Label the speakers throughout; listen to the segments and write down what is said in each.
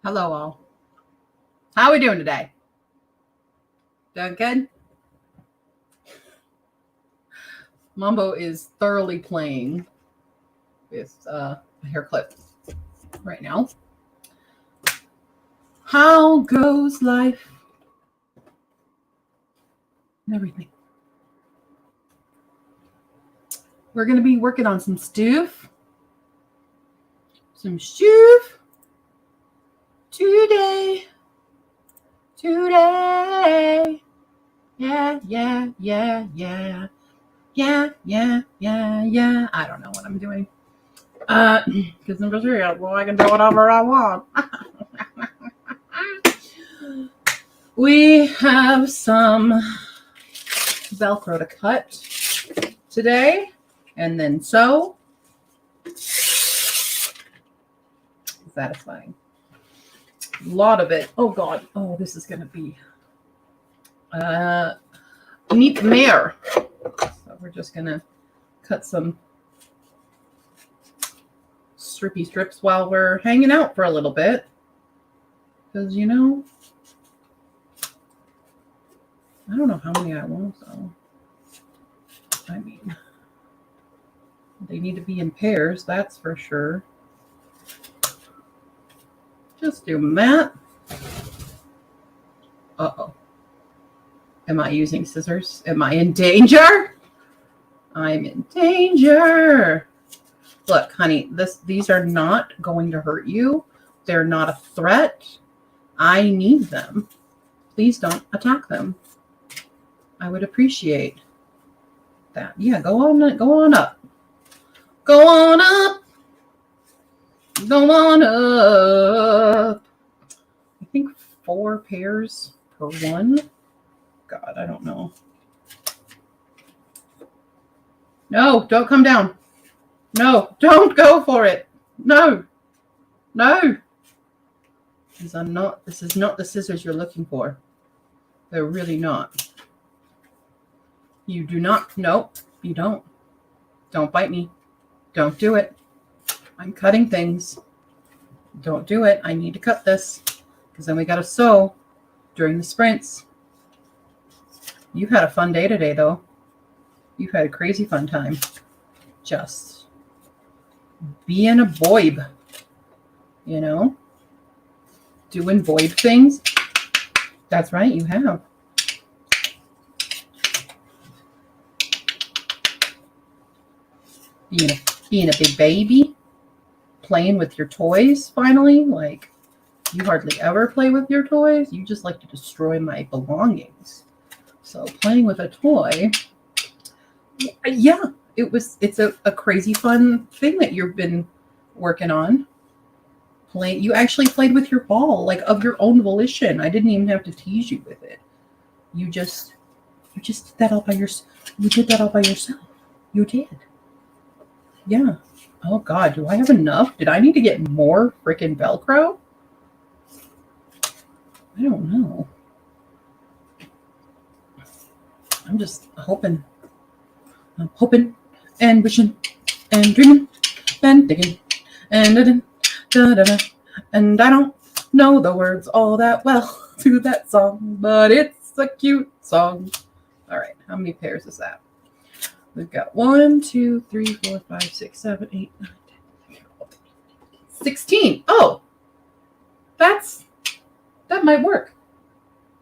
Speaker 1: Hello, all. How are we doing today? Doing good? Mambo is thoroughly playing with a hair clip right now. How goes life? And everything. We're going to be working on some stuff. Some stuff. Today. Yeah. I don't know what I'm doing. Because number 3, well, I can do whatever I want. We have some Velcro to cut today, and then sew. Satisfying. A lot of it. Oh God. Oh, this is gonna be neat mare. So we're just gonna cut some strippy strips while we're hanging out for a little bit, because I don't know how many I want. So I mean, they need to be in pairs, that's for sure. Just doing that. Uh-oh. Am I using scissors? Am I in danger? I'm in danger. Look, honey, these are not going to hurt you. They're not a threat. I need them. Please don't attack them. I would appreciate that. Yeah, go on up. Go on up. Go on up. I think 4 pairs per one. God, I don't know. No, don't come down. No, don't go for it. No. This is not the scissors you're looking for. They're really not. You do not. Nope, you don't. Don't bite me. Don't do it. I'm cutting things. Don't do it. I need to cut this, because then we got to sew during the sprints. You've had a fun day today, though. You've had a crazy fun time. Just being a boy, doing boy things. That's right, you have. Being a big baby, playing with your toys finally. Like, you hardly ever play with your toys. You just like to destroy my belongings. So playing with a toy, yeah, it's a crazy fun thing that you've been working on. You actually played with your ball, like, of your own volition. I didn't even have to tease you with it. You just did that all by yourself. You did that all by yourself. You did. Yeah. Oh God, do I have enough? Did I need to get more freaking Velcro? I don't know. I'm just hoping. I'm hoping and wishing and dreaming and thinking and and I don't know the words all that well to that song, but it's a cute song. All right, how many pairs is that? We've got 1, 2, 3, 4, 5, 6, 7, 8, 9, 10, 16. Oh, that might work.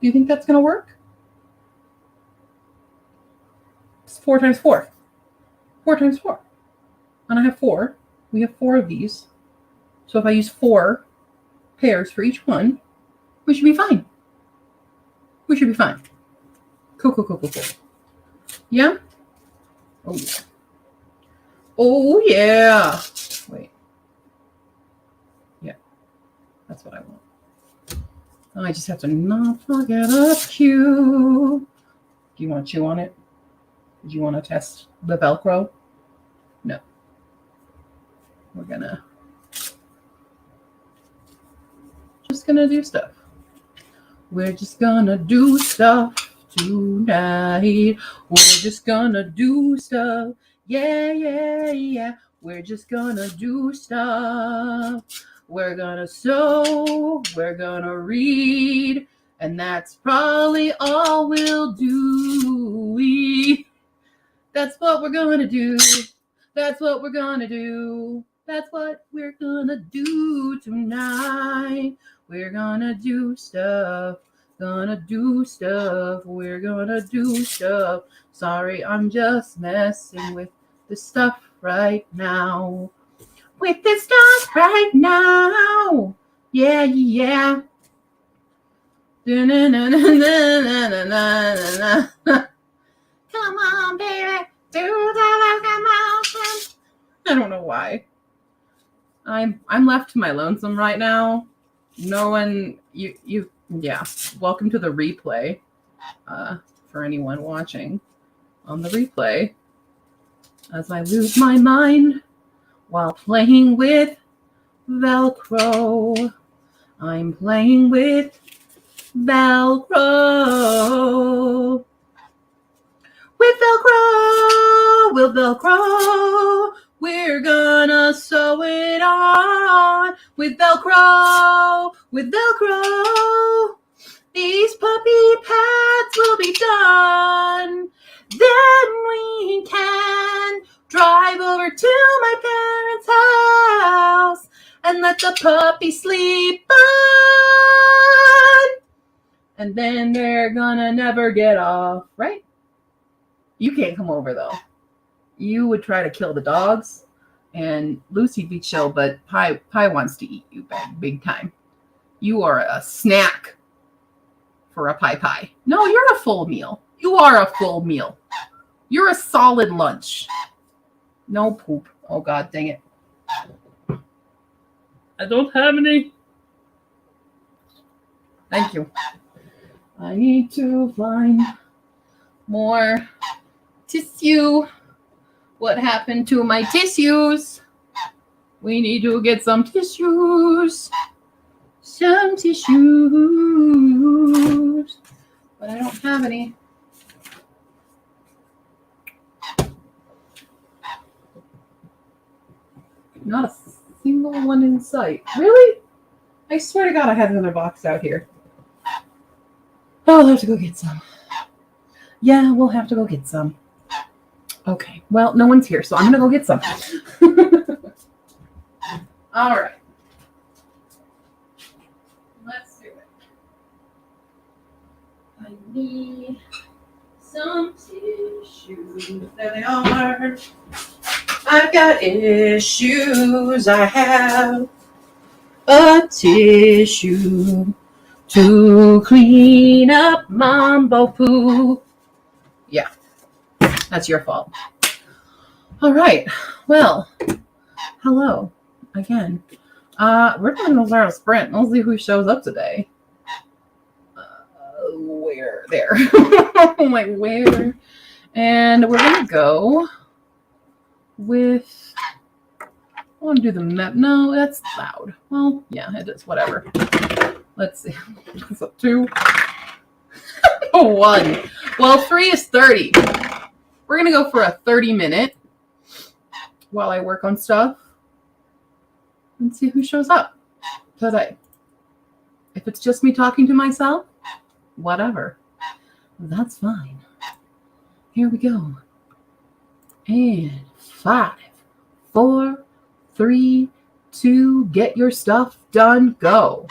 Speaker 1: Do you think that's going to work? It's 4 times 4. 4 times 4. And I have 4. We have 4 of these. So if I use 4 pairs for each one, we should be fine. Cool. Yeah? Oh, yeah. Oh, yeah. Wait. Yeah. That's what I want. I just have to not forget a cue. Do you want to chew on it? Did you want to test the Velcro? No. We're just gonna do stuff. We're just gonna do stuff tonight. We're just gonna do stuff. Yeah. We're just gonna do stuff. we're gonna sew, we're gonna read, and that's probably all we'll do. That's what we're gonna do. That's what we're gonna do. That's what we're gonna do tonight. We're gonna do stuff. Gonna do stuff. We're gonna do stuff. Sorry, I'm just messing with the stuff right now. With the stuff right now. Yeah, yeah. Come on, baby. Do the locomotion. I don't know why. I'm left to my lonesome right now. No one yeah. Welcome to the replay. For anyone watching on the replay. As I lose my mind while playing with Velcro. I'm playing with Velcro. With Velcro, we're gonna sew it on. With Velcro, these puppy pads will be done. Then we can drive over to my parents' house and let the puppy sleep on. And then they're gonna never get off, right? You can't come over, though. You would try to kill the dogs, and Lucy'd be chill, but Pie wants to eat you big time. You are a snack for a Pie. No, you're a full meal. You are a full meal. You're a solid lunch. No poop. Oh, God, dang it. I don't have any. Thank you. I need to find more tissue. What happened to my tissues? We need to get some tissues. Some tissues. But I don't have any. Not a single one in sight. Really? I swear to God, I had another box out here. Oh, I'll have to go get some. Yeah, we'll have to go get some. Okay, well, no one's here, so I'm going to go get some. All right. Let's do it. I need some tissues. There they are. I've got issues. I have a tissue to clean up mambo poo. Yeah, that's your fault. All right. Well, hello again. We're doing a little sprint. We'll see who shows up today. Where? There. Like, where? And we're going to go with... I want to do the map. No, that's loud. Well, yeah, it is. Whatever. Let's see. What's up? 2? 1. Well, 3 is 30. We're going to go for a 30-minute while I work on stuff and see who shows up today. If it's just me talking to myself, whatever. That's fine. Here we go. And 5, 4, 3, 2, get your stuff done, go.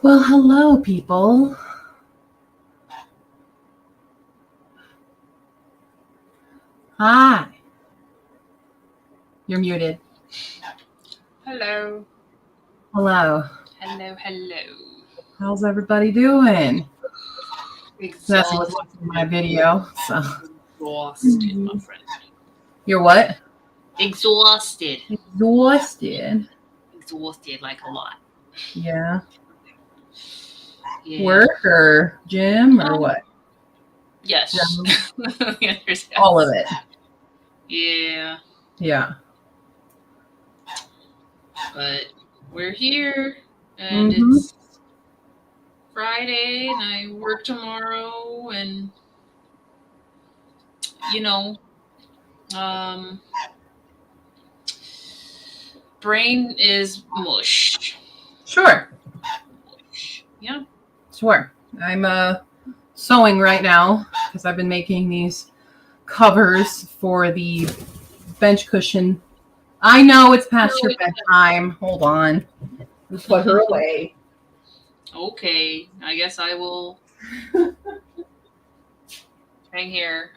Speaker 1: Well, hello, people. Hi. You're muted.
Speaker 2: Hello.
Speaker 1: Hello.
Speaker 2: Hello, hello.
Speaker 1: How's everybody doing? Nessie was
Speaker 2: Exhausted.
Speaker 1: watching my video, so.
Speaker 2: Exhausted, my friend.
Speaker 1: You're what?
Speaker 2: Exhausted.
Speaker 1: Exhausted.
Speaker 2: Exhausted like a lot.
Speaker 1: Yeah.
Speaker 2: Yeah.
Speaker 1: Work or gym or what?
Speaker 2: Yes.
Speaker 1: Yeah.
Speaker 2: Yes.
Speaker 1: All of it.
Speaker 2: Yeah.
Speaker 1: Yeah.
Speaker 2: But we're here and
Speaker 1: Mhm.
Speaker 2: it's Friday and I work tomorrow and you know, um brain is mush.
Speaker 1: Sure.
Speaker 2: Mush. Yeah.
Speaker 1: Sure. I'm sewing right now because I've been making these covers for the bench cushion. I know it's past your bedtime. Hold on. We'll put her away.
Speaker 2: Okay. I guess I will hang here.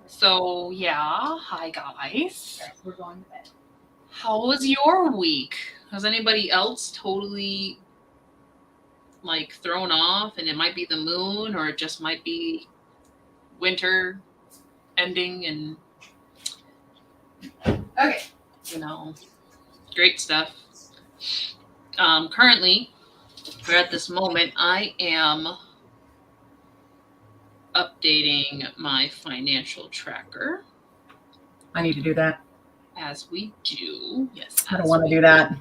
Speaker 2: So yeah, hi guys.
Speaker 1: We're going to bed.
Speaker 2: How was your week? Has anybody else totally like thrown off and it might be the moon or it just might be winter ending and
Speaker 1: Okay.
Speaker 2: you know, great stuff. Currently, or at this moment, I am updating my financial tracker.
Speaker 1: I need to do that.
Speaker 2: As we do. Yes.
Speaker 1: I don't want to do that.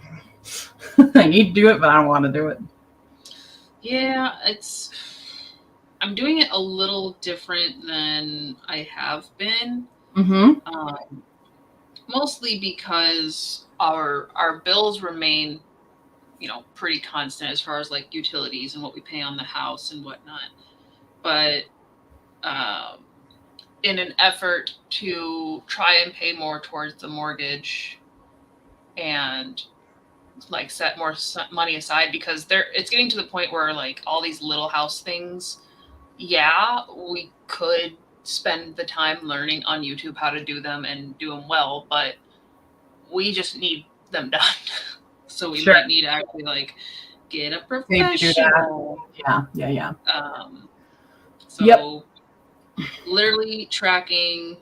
Speaker 1: I need to do it, but I don't want to do it.
Speaker 2: Yeah, I'm doing it a little different than I have been.
Speaker 1: Mm-hmm.
Speaker 2: Mostly because our bills remain, pretty constant as far as like utilities and what we pay on the house and whatnot. But in an effort to try and pay more towards the mortgage and like set more money aside because it's getting to the point where like all these little house things, yeah, we could spend the time learning on YouTube how to do them and do them well, but we just need them done. So we might need to actually like get a professional.
Speaker 1: Yeah.
Speaker 2: So literally tracking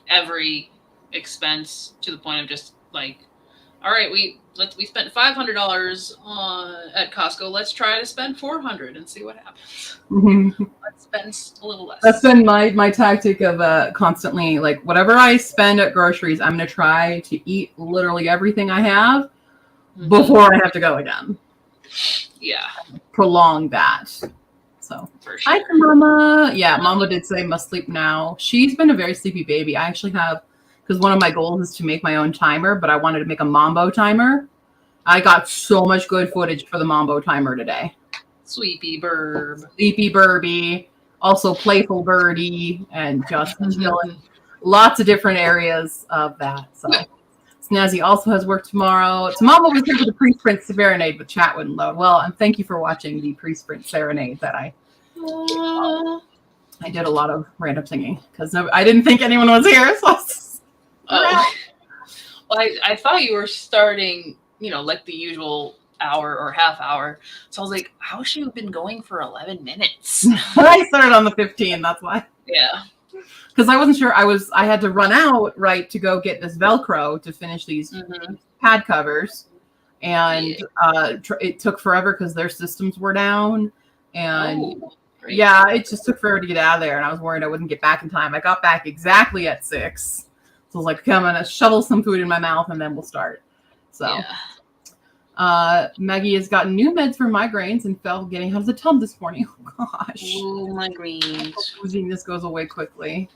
Speaker 2: every expense to the point of just like, all right, we spent $500 at Costco. Let's try to spend $400 and see what happens.
Speaker 1: Mm-hmm.
Speaker 2: Let's spend a little less.
Speaker 1: That's been my tactic of constantly like whatever I spend at groceries, I'm gonna try to eat literally everything I have before I have to go again.
Speaker 2: Yeah.
Speaker 1: Prolong that. So
Speaker 2: for sure.
Speaker 1: Hi, Mama. Yeah, Mama did say must sleep now. She's been a very sleepy baby. I actually have, because one of my goals is to make my own timer, but I wanted to make a Mambo timer. I got so much good footage for the Mambo timer today.
Speaker 2: Sleepy Burb.
Speaker 1: Sleepy Burby. Also Playful Birdie and just chilling. Lots of different areas of that. So Snazzy also has work tomorrow. Mama was here for the pre-sprint serenade, but chat wouldn't load. Well, and thank you for watching the pre-sprint serenade that I did a lot of random singing because I didn't think anyone was here. So
Speaker 2: well, I thought you were starting, like the usual hour or half hour. So I was like, how's she been going for 11 minutes?
Speaker 1: I started on the 15. That's why.
Speaker 2: Yeah.
Speaker 1: Because I wasn't sure. I had to run out to go get this Velcro to finish these pad covers, and it took forever because their systems were down, and it just took forever to get out of there. And I was worried I wouldn't get back in time. I got back exactly at 6, so I was like, "Okay, I'm gonna shovel some food in my mouth and then we'll start." So. Maggie has gotten new meds for migraines and fell getting out of the tub this morning. Oh gosh.
Speaker 2: Oh, migraines.
Speaker 1: Hoping this goes away quickly.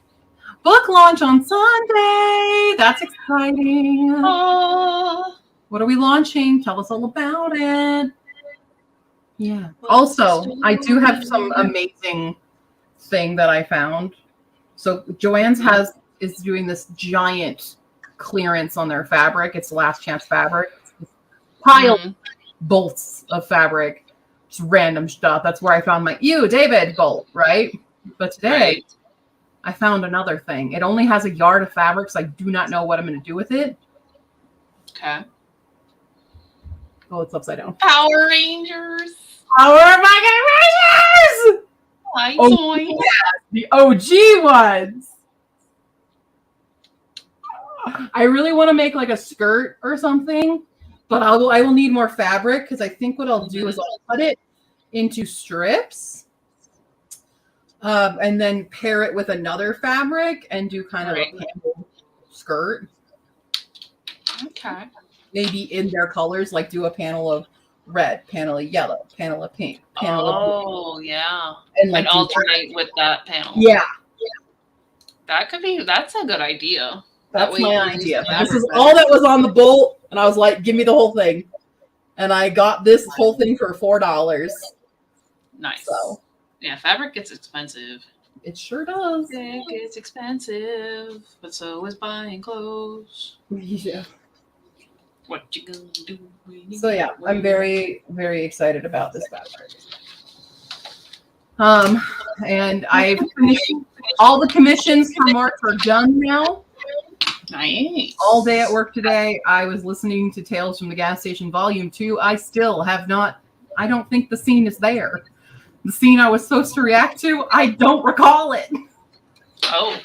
Speaker 1: Book launch on Sunday. That's exciting. What are we launching? Tell us all about it. Yeah. Also, I do have some amazing thing that I found. So Joann's is doing this giant clearance on their fabric. It's Last Chance fabric. Pile bolts of fabric, just random stuff. That's where I found my David bolt, right? But today
Speaker 2: Right.
Speaker 1: I found another thing. It only has a yard of fabric, so I do not know what I'm going to do with it.
Speaker 2: Okay.
Speaker 1: Oh, it's upside down.
Speaker 2: Power Rangers.
Speaker 1: Power fucking Rangers!
Speaker 2: Hi,
Speaker 1: Oh,
Speaker 2: Zoe.
Speaker 1: The OG ones. I really want to make like a skirt or something, but I will need more fabric because I think what I'll do is I'll cut it into strips, and then pair it with another fabric and do kind of a panel skirt.
Speaker 2: Okay.
Speaker 1: Maybe in their colors, like do a panel of red, panel of yellow, panel of pink, panel of blue.
Speaker 2: Oh, yeah.
Speaker 1: And like
Speaker 2: And alternate with that panel.
Speaker 1: Yeah,
Speaker 2: That's a good idea.
Speaker 1: that's my idea. But this is
Speaker 2: fabric
Speaker 1: all that was on the bolt, and I was like, give me the whole thing. And I got this whole thing for $4.
Speaker 2: Nice.
Speaker 1: So
Speaker 2: Yeah, fabric gets expensive.
Speaker 1: it sure does.
Speaker 2: It gets expensive, but so is buying clothes.
Speaker 1: Yeah.
Speaker 2: What you gonna do?
Speaker 1: So yeah, I'm very, very excited about this fabric. And I've finished all the commissions for March are done now.
Speaker 2: Nice.
Speaker 1: All day at work today, I was listening to Tales from the Gas Station Volume 2. I still have not, I don't think the scene is there. The scene I was supposed to react to, I don't recall it.
Speaker 2: Oh.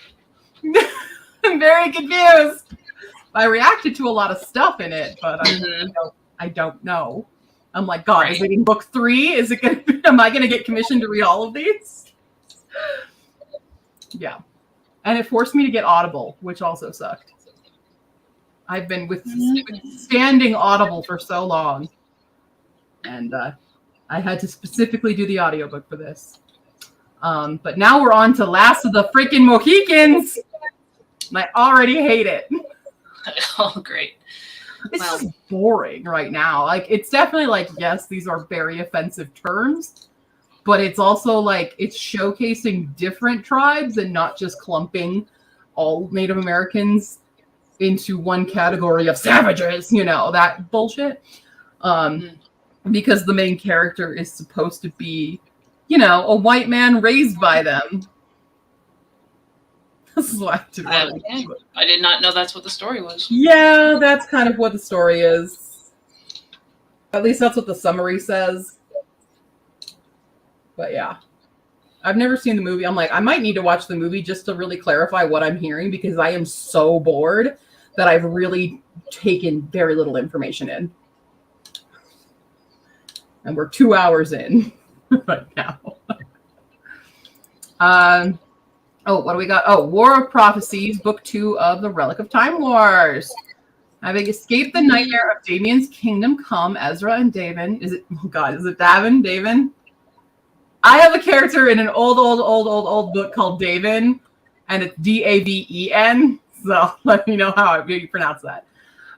Speaker 1: I'm very confused. I reacted to a lot of stuff in it, but I don't know. I'm like, God, is it in book 3? Is it gonna? Am I gonna get commissioned to read all of these? Yeah, and it forced me to get Audible, which also sucked. I've been withstanding Audible for so long, and I had to specifically do the audiobook for this. But now we're on to Last of the freaking Mohicans, and I already hate it.
Speaker 2: Oh, great.
Speaker 1: It's just boring right now. Like, it's definitely like, yes, these are very offensive terms, but it's also like it's showcasing different tribes and not just clumping all Native Americans into one category of savages, you know, that bullshit. Because the main character is supposed to be, you know, a white man raised by them. This is why
Speaker 2: I did not know that's what the story was.
Speaker 1: Yeah, that's kind of what the story is. At least that's what the summary says. But yeah. I've never seen the movie. I'm like, I might need to watch the movie just to really clarify what I'm hearing because I am so bored that I've really taken very little information in. And we're 2 hours in right now. Oh, what do we got? Oh, War of Prophecies, Book 2 of the Relic of Time Wars. Having escaped the nightmare of Damien's kingdom come, Ezra and Davin. Is it Davin? Davin? I have a character in an old book called Davin, and it's Daven. So let me know how you pronounce that.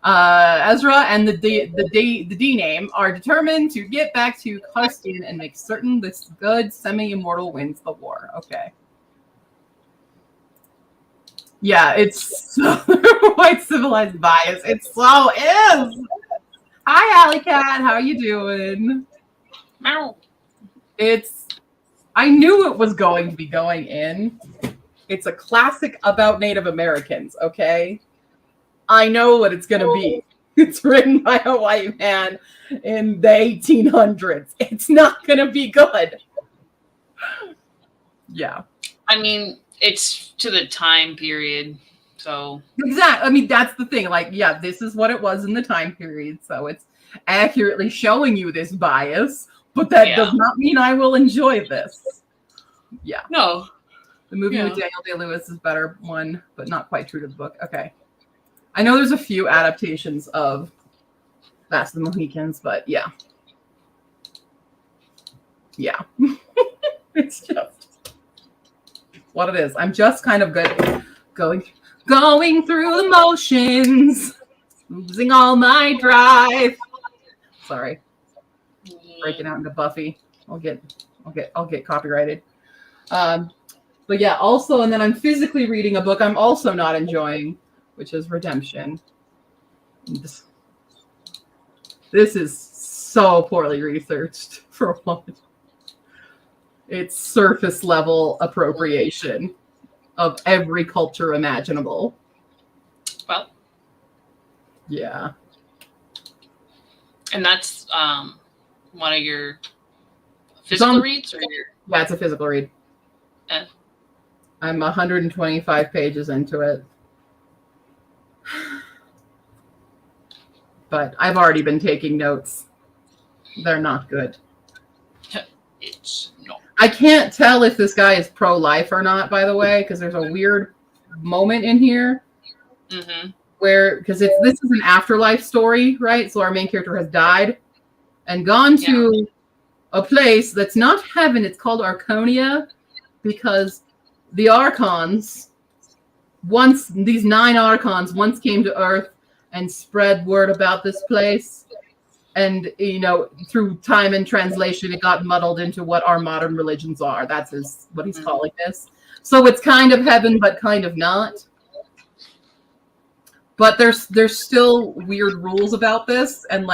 Speaker 1: Ezra and the D name are determined to get back to Carston and make certain this good semi-immortal wins the war. Okay. Yeah, it's so white civilized bias. It so is. Hi, Alley Cat. How you doing?
Speaker 2: Meow.
Speaker 1: I knew it was going to be going in. It's a classic about Native Americans, okay? I know what it's going to be. It's written by a white man in the 1800s. It's not going to be good. Yeah.
Speaker 2: I mean, it's to the time period, so.
Speaker 1: Exactly. I mean, that's the thing. Like, yeah, this is what it was in the time period, so it's accurately showing you this bias, but that does not mean I will enjoy this. Yeah.
Speaker 2: No.
Speaker 1: The movie with Daniel Day-Lewis is better one, but not quite true to the book. Okay. I know there's a few adaptations of Last of the Mohicans, but yeah. Yeah. It's just what it is. I'm just kind of good going through the motions, losing all my drive. Sorry. Breaking out into Buffy. I'll get copyrighted. But yeah, also, and then I'm physically reading a book I'm also not enjoying, which is Redemption. This is so poorly researched for one. It's surface level appropriation of every culture imaginable.
Speaker 2: Well,
Speaker 1: yeah.
Speaker 2: And that's one of your physical reads, or your?
Speaker 1: Yeah, it's a physical read. I'm 125 pages into it. But I've already been taking notes. They're not good.
Speaker 2: It's not.
Speaker 1: I can't tell if this guy is pro-life or not, by the way, because there's a weird moment in here where, because this is an afterlife story, right? So our main character has died and gone to a place that's not heaven. It's called Arconia, because the Archons, these 9 Archons once came to Earth and spread word about this place. And, through time and translation, it got muddled into what our modern religions are. That's what he's calling this. So it's kind of heaven, but kind of not. But there's still weird rules about this. And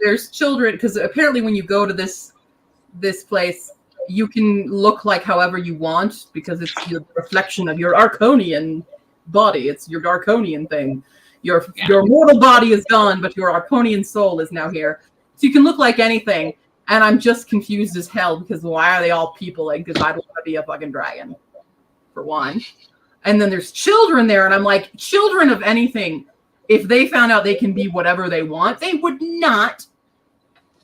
Speaker 1: there's children. Because apparently when you go to this place, you can look like however you want, because it's the reflection of your Arconian body. It's your Arconian thing. Your mortal body is gone, but your Arconian soul is now here. So you can look like anything. And I'm just confused as hell, because why are they all peopling? Because I don't want to be a fucking dragon, for one. And then there's children there, and I'm like, children of anything, if they found out they can be whatever they want, they would not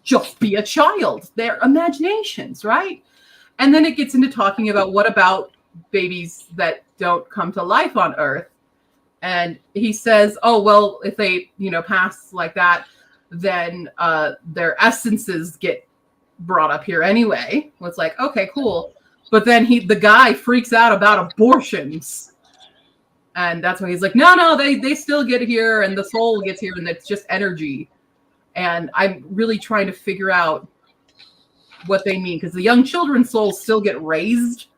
Speaker 1: just be a child. Their imaginations, right? And then it gets into talking about what about babies that don't come to life on Earth. And he says, oh, well, if they, pass like that, then their essences get brought up here anyway. Well, it's like, okay, cool. But then the guy freaks out about abortions. And that's when he's like, no, they still get here, and the soul gets here, and it's just energy. And I'm really trying to figure out what they mean, because the young children's souls still get raised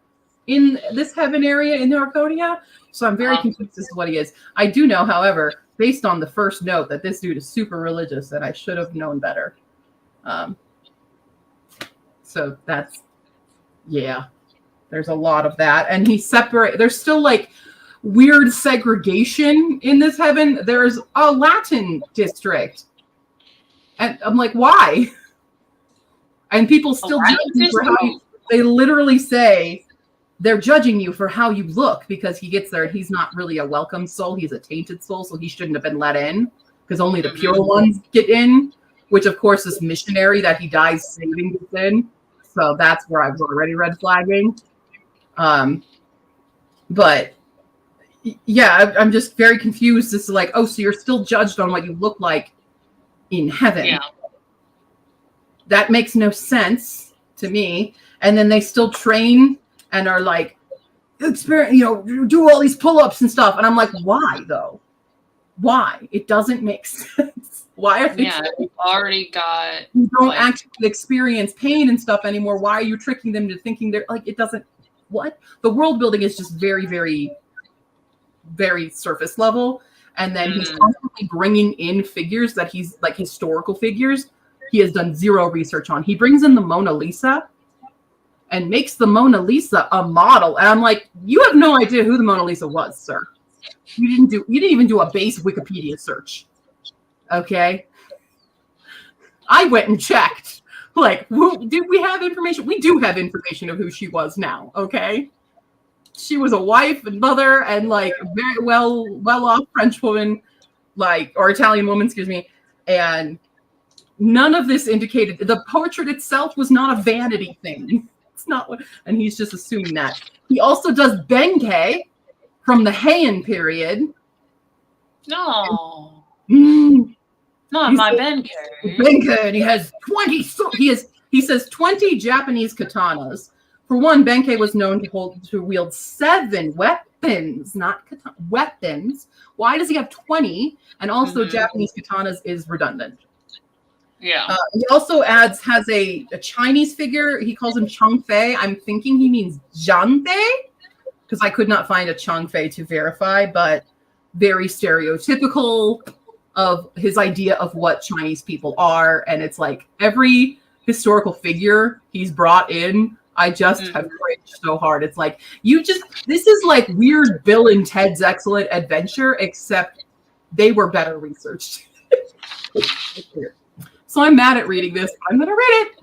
Speaker 1: in this heaven area in Arconia. So I'm very confused as to what he is. I do know, however, based on the first note, that this dude is super religious, and I should have known better. So that's, there's a lot of that. And there's still weird segregation in this heaven. There's a Latin district. And I'm like, why? And people still judge you for how they literally say, they're judging you for how you look, because he gets there and he's not really a welcome soul. He's a tainted soul, so he shouldn't have been let in, because only the pure ones get in, which, of course, this missionary that he dies saving gets in. So that's where I was already red flagging. But, yeah, I'm just very confused as to, so you're still judged on what you look like in heaven. Yeah. That makes no sense to me. And then they still train and are do all these pull-ups and stuff. And I'm like, why though? Why? It doesn't make sense. Why are they
Speaker 2: you've already got,
Speaker 1: you don't actually experience pain and stuff anymore. Why are you tricking them to thinking they're it doesn't, what? The world building is just very, very, very surface level. And then he's constantly bringing in figures that he's historical figures he has done zero research on. He brings in the Mona Lisa and makes the Mona Lisa a model. And I'm like, you have no idea who the Mona Lisa was, sir. You didn't even do a base Wikipedia search. Okay. I went and checked. Do we have information? We do have information of who she was now. Okay. She was a wife and mother and very well-off French woman, or Italian woman, excuse me. And none of this indicated, the portrait itself was not a vanity thing. It's not what, and he's just assuming that. He also does Benkei from the Heian period.
Speaker 2: No. Not my Benkei.
Speaker 1: Benkei, and he has 20, he says 20 Japanese katanas. For one, Benkei was known to wield 7 weapons, not weapons. Why does he have 20? And also Japanese katanas is redundant.
Speaker 2: Yeah.
Speaker 1: He also has a Chinese figure. He calls him Changfei. I'm thinking he means Zhangfei, because I could not find a Changfei to verify, but very stereotypical of his idea of what Chinese people are. And it's like every historical figure he's brought in, I just have cringed so hard. It's like, this is like weird Bill and Ted's Excellent Adventure, except they were better researched. So I'm mad at reading this, but I'm going to read it.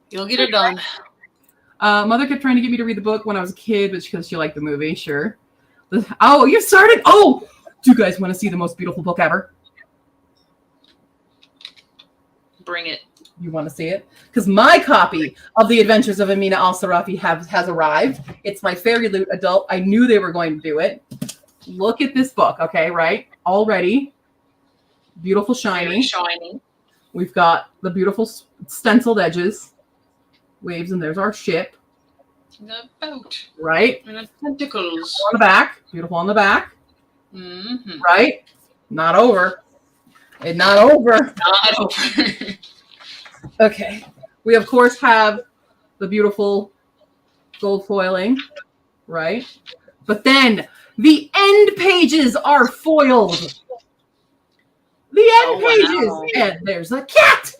Speaker 2: You'll get it done.
Speaker 1: Mother kept trying to get me to read the book when I was a kid, but because she liked the movie, sure. Oh, you started? Oh, do you guys want to see the most beautiful book ever?
Speaker 2: Bring it.
Speaker 1: You want to see it? Because my copy of The Adventures of Amina Al-Sarafi has arrived. It's my Fairy Loot adult. I knew they were going to do it. Look at this book, okay, right? Already. Beautiful, shiny.
Speaker 2: Very shiny.
Speaker 1: We've got the beautiful stenciled edges. Waves, and there's our ship.
Speaker 2: The boat.
Speaker 1: Right?
Speaker 2: And the tentacles.
Speaker 1: On the back. Beautiful on the back.
Speaker 2: Mm-hmm.
Speaker 1: Right? Not over. And not over.
Speaker 2: Not over.
Speaker 1: Okay. We, of course, have the beautiful gold foiling. Right? But then the end pages are foiled. The end pages.
Speaker 2: Wow.
Speaker 1: And there's a cat.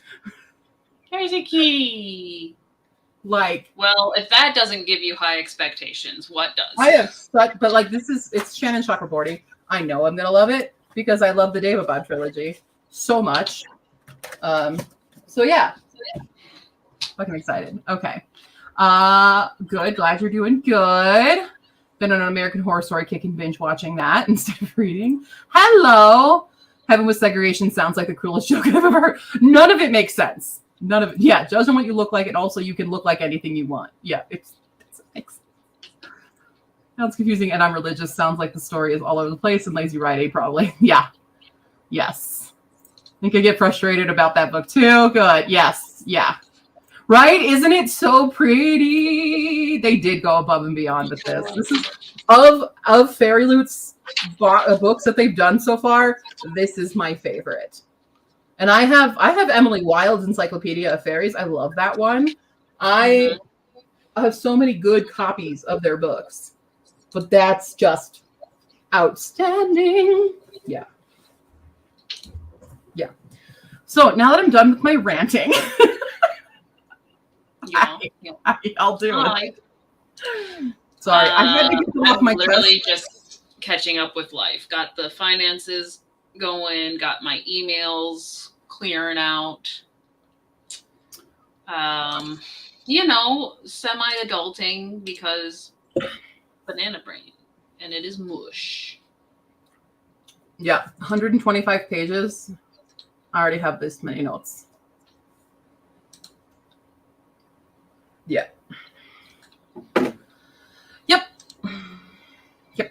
Speaker 2: There's a key.
Speaker 1: Like,
Speaker 2: well, if that doesn't give you high expectations, what does?
Speaker 1: I have such, but like it's Shannon Chakraborty. I know I'm gonna love it because I love the Devabad trilogy so much. So yeah, fucking excited. Okay, good. Glad you're doing good. Been on an American Horror Story kick and binge watching that instead of reading. Hello, Heaven with Segregation sounds like the cruelest joke I've ever heard. None of it makes sense. None of it. Yeah, judge on what you look like, and also you can look like anything you want. Yeah, it's sounds confusing, and I'm religious. Sounds like the story is all over the place, and Lazy Friday probably. Yeah. Yes. I think I get frustrated about that book too. Good. Yes. Yeah. Right? Isn't it so pretty? They did go above and beyond with this. This is of Fairy Loot's books that they've done so far. This is my favorite. And I have Emily Wilde's Encyclopedia of Fairies. I love that one. I have so many good copies of their books, but that's just outstanding. Yeah. Yeah. So now that I'm done with my ranting, I'll do it. Sorry, I had to get them off my chest.
Speaker 2: Literally just catching up with life. Got the finances going, got my emails clearing out. Semi-adulting because banana brain and it is mush.
Speaker 1: Yeah, 125 pages. I already have this many notes. Yeah. Yep.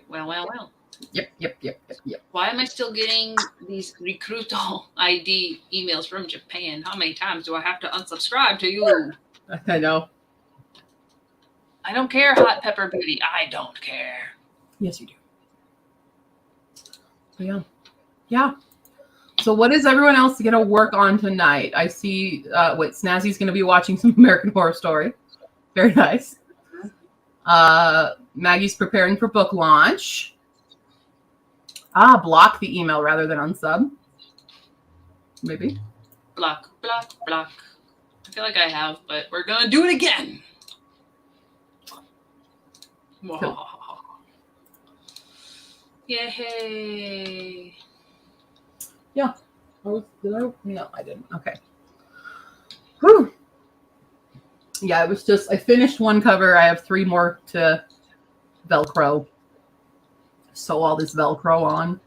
Speaker 2: Well.
Speaker 1: Yep.
Speaker 2: Why am I still getting these Recruito ID emails from Japan? How many times do I have to unsubscribe to you?
Speaker 1: I know.
Speaker 2: I don't care, Hot Pepper Beauty. I don't care.
Speaker 1: Yes, you do. Yeah. So what is everyone else going to work on tonight? I see Snazzy's going to be watching some American Horror Story. Very nice. Maggie's preparing for book launch. Block the email rather than unsub. Maybe.
Speaker 2: Block. I feel like I have, but we're going to do it again.
Speaker 1: Cool.
Speaker 2: Yay.
Speaker 1: Yeah. Oh, did I? No, I didn't. Okay. Whew. Yeah, it was just, I finished one cover. I have 3 more to Velcro. Sew all this Velcro on.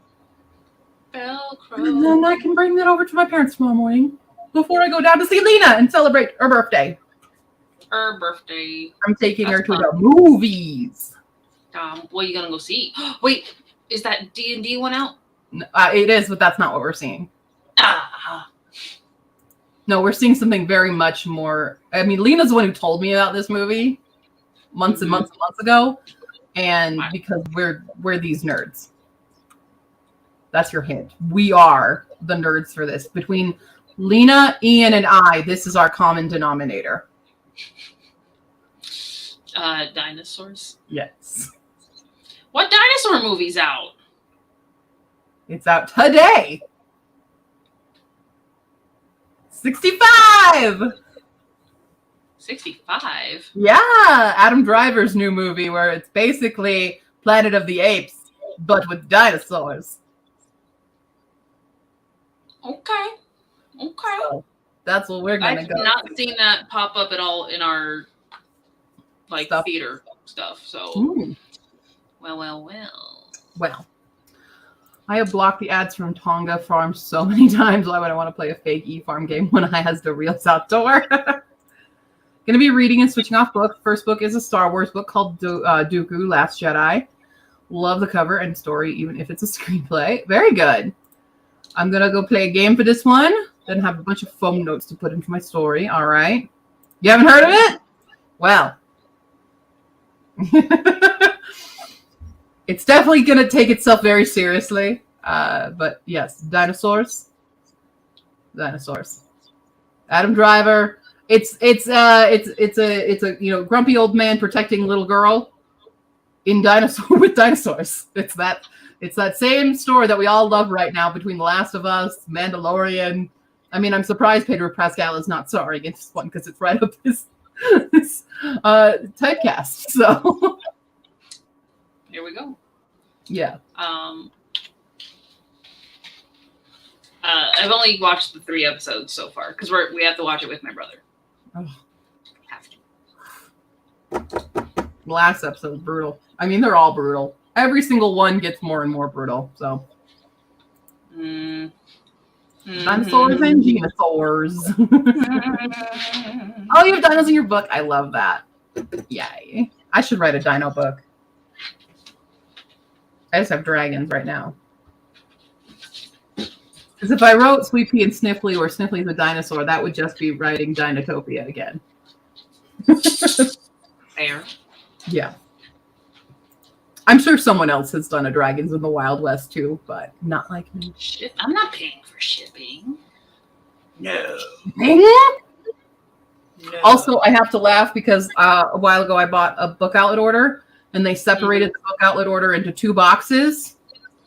Speaker 1: And then I can bring that over to my parents tomorrow morning before I go down to see Lena and celebrate her birthday.
Speaker 2: Her birthday.
Speaker 1: I'm taking her to the movies.
Speaker 2: What are you going to go see? Wait, is that D&D one out?
Speaker 1: It is, but that's not what we're seeing. No, we're seeing something very much more. I mean, Lena's the one who told me about this movie months and months ago, and because we're these nerds. That's your hint. We are the nerds for this. Between Lena, Ian, and I, this is our common denominator.
Speaker 2: Dinosaurs.
Speaker 1: Yes.
Speaker 2: What dinosaur movie's out?
Speaker 1: It's out today. 65.
Speaker 2: 65?
Speaker 1: Yeah, Adam Driver's new movie where it's basically Planet of the Apes, but with dinosaurs.
Speaker 2: Okay.
Speaker 1: So that's what we're
Speaker 2: I
Speaker 1: gonna
Speaker 2: have
Speaker 1: go.
Speaker 2: not seen that pop up at all in our
Speaker 1: Stuff.
Speaker 2: theater stuff. So
Speaker 1: Ooh.
Speaker 2: well.
Speaker 1: Well, I have blocked the ads from Tonga Farm so many times. Why would I want to play a fake e-farm game when I has the real outdoor? Gonna be reading and switching off books. First book is a Star Wars book called Dooku: Last Jedi. Love the cover and story, even if it's a screenplay. Very good. I'm gonna go play a game for this one. Then have a bunch of foam notes to put into my story. All right. You haven't heard of it? Well. It's definitely going to take itself very seriously. But yes, dinosaurs. Adam Driver. It's a grumpy old man protecting a little girl in with dinosaurs. It's that same story that we all love right now between The Last of Us, Mandalorian. I mean, I'm surprised Pedro Pascal is not sorry against this one because it's right up his typecast. So
Speaker 2: Here we go.
Speaker 1: Yeah.
Speaker 2: I've only watched the 3 episodes so far because we have to watch it with my brother.
Speaker 1: Oh.
Speaker 2: Have to.
Speaker 1: The last episode was brutal. I mean, they're all brutal. Every single one gets more and more brutal. So. Dinosaurs and dinosaurs. Oh, you have dinos in your book. I love that. Yay. I should write a dino book. I just have dragons right now. Because if I wrote Sweet Pea and Sniffly, or Sniffly's a dinosaur, that would just be writing Dinotopia again.
Speaker 2: Fair.
Speaker 1: Yeah. I'm sure someone else has done a Dragons in the Wild West too, but not like me.
Speaker 2: Shit, I'm not paying for shipping. No.
Speaker 1: Also, I have to laugh because a while ago I bought a book outlet order, and they separated the book outlet order into 2 boxes,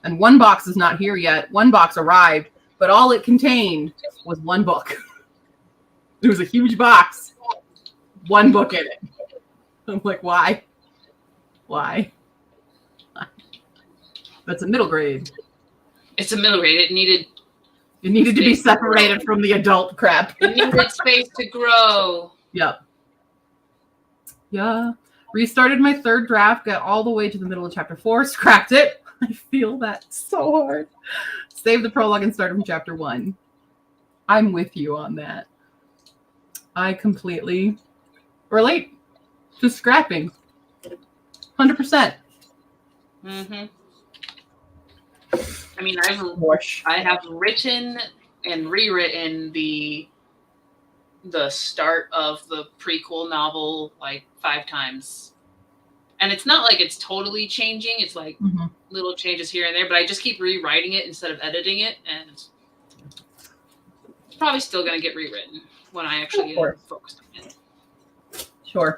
Speaker 1: and one box is not here yet. One box arrived, but all it contained was 1 book. It was a huge box, 1 book in it. I'm like, why? Why? That's a middle grade.
Speaker 2: It's a middle grade. It needed
Speaker 1: to be separated from the adult crap.
Speaker 2: It needed space to grow.
Speaker 1: Yep. Yeah. Restarted my 3rd draft, got all the way to the middle of chapter 4, scrapped it. I feel that so hard. Saved the prologue and started from chapter 1. I'm with you on that. I completely relate to scrapping. 100%.
Speaker 2: Mm-hmm. I mean, I have written and rewritten the start of the prequel novel like 5 times. And it's not like it's totally changing. It's like little changes here and there, but I just keep rewriting it instead of editing it. And it's probably still going to get rewritten when I actually get focused on it.
Speaker 1: Sure.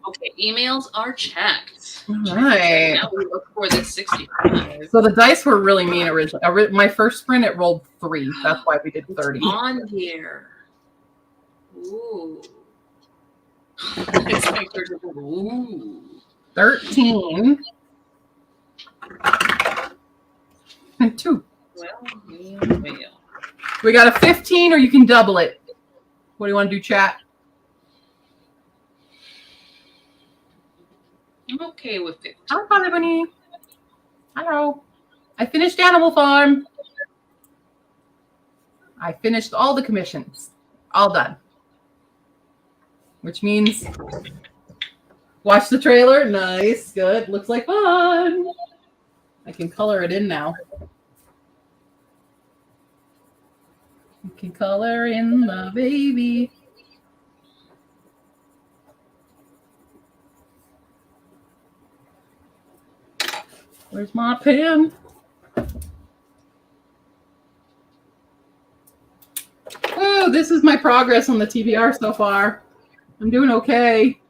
Speaker 2: Okay, emails are checked.
Speaker 1: All right.
Speaker 2: Now we look for the 65.
Speaker 1: So the dice were really mean originally. My first sprint, it rolled 3. That's why we did 30.
Speaker 2: It's on here. Ooh. It's like there's a ooh.
Speaker 1: 13. And 2.
Speaker 2: Well.
Speaker 1: We got a 15, or you can double it. What do you want to do, chat?
Speaker 2: I'm okay with 15.
Speaker 1: Hi, Bunny. Hello. I finished Animal Farm. I finished all the commissions. All done. Which means watch the trailer. Nice. Good. Looks like fun. I can color it in now. I can color in the baby. Where's my pen? Oh, this is my progress on the TBR so far. I'm doing okay.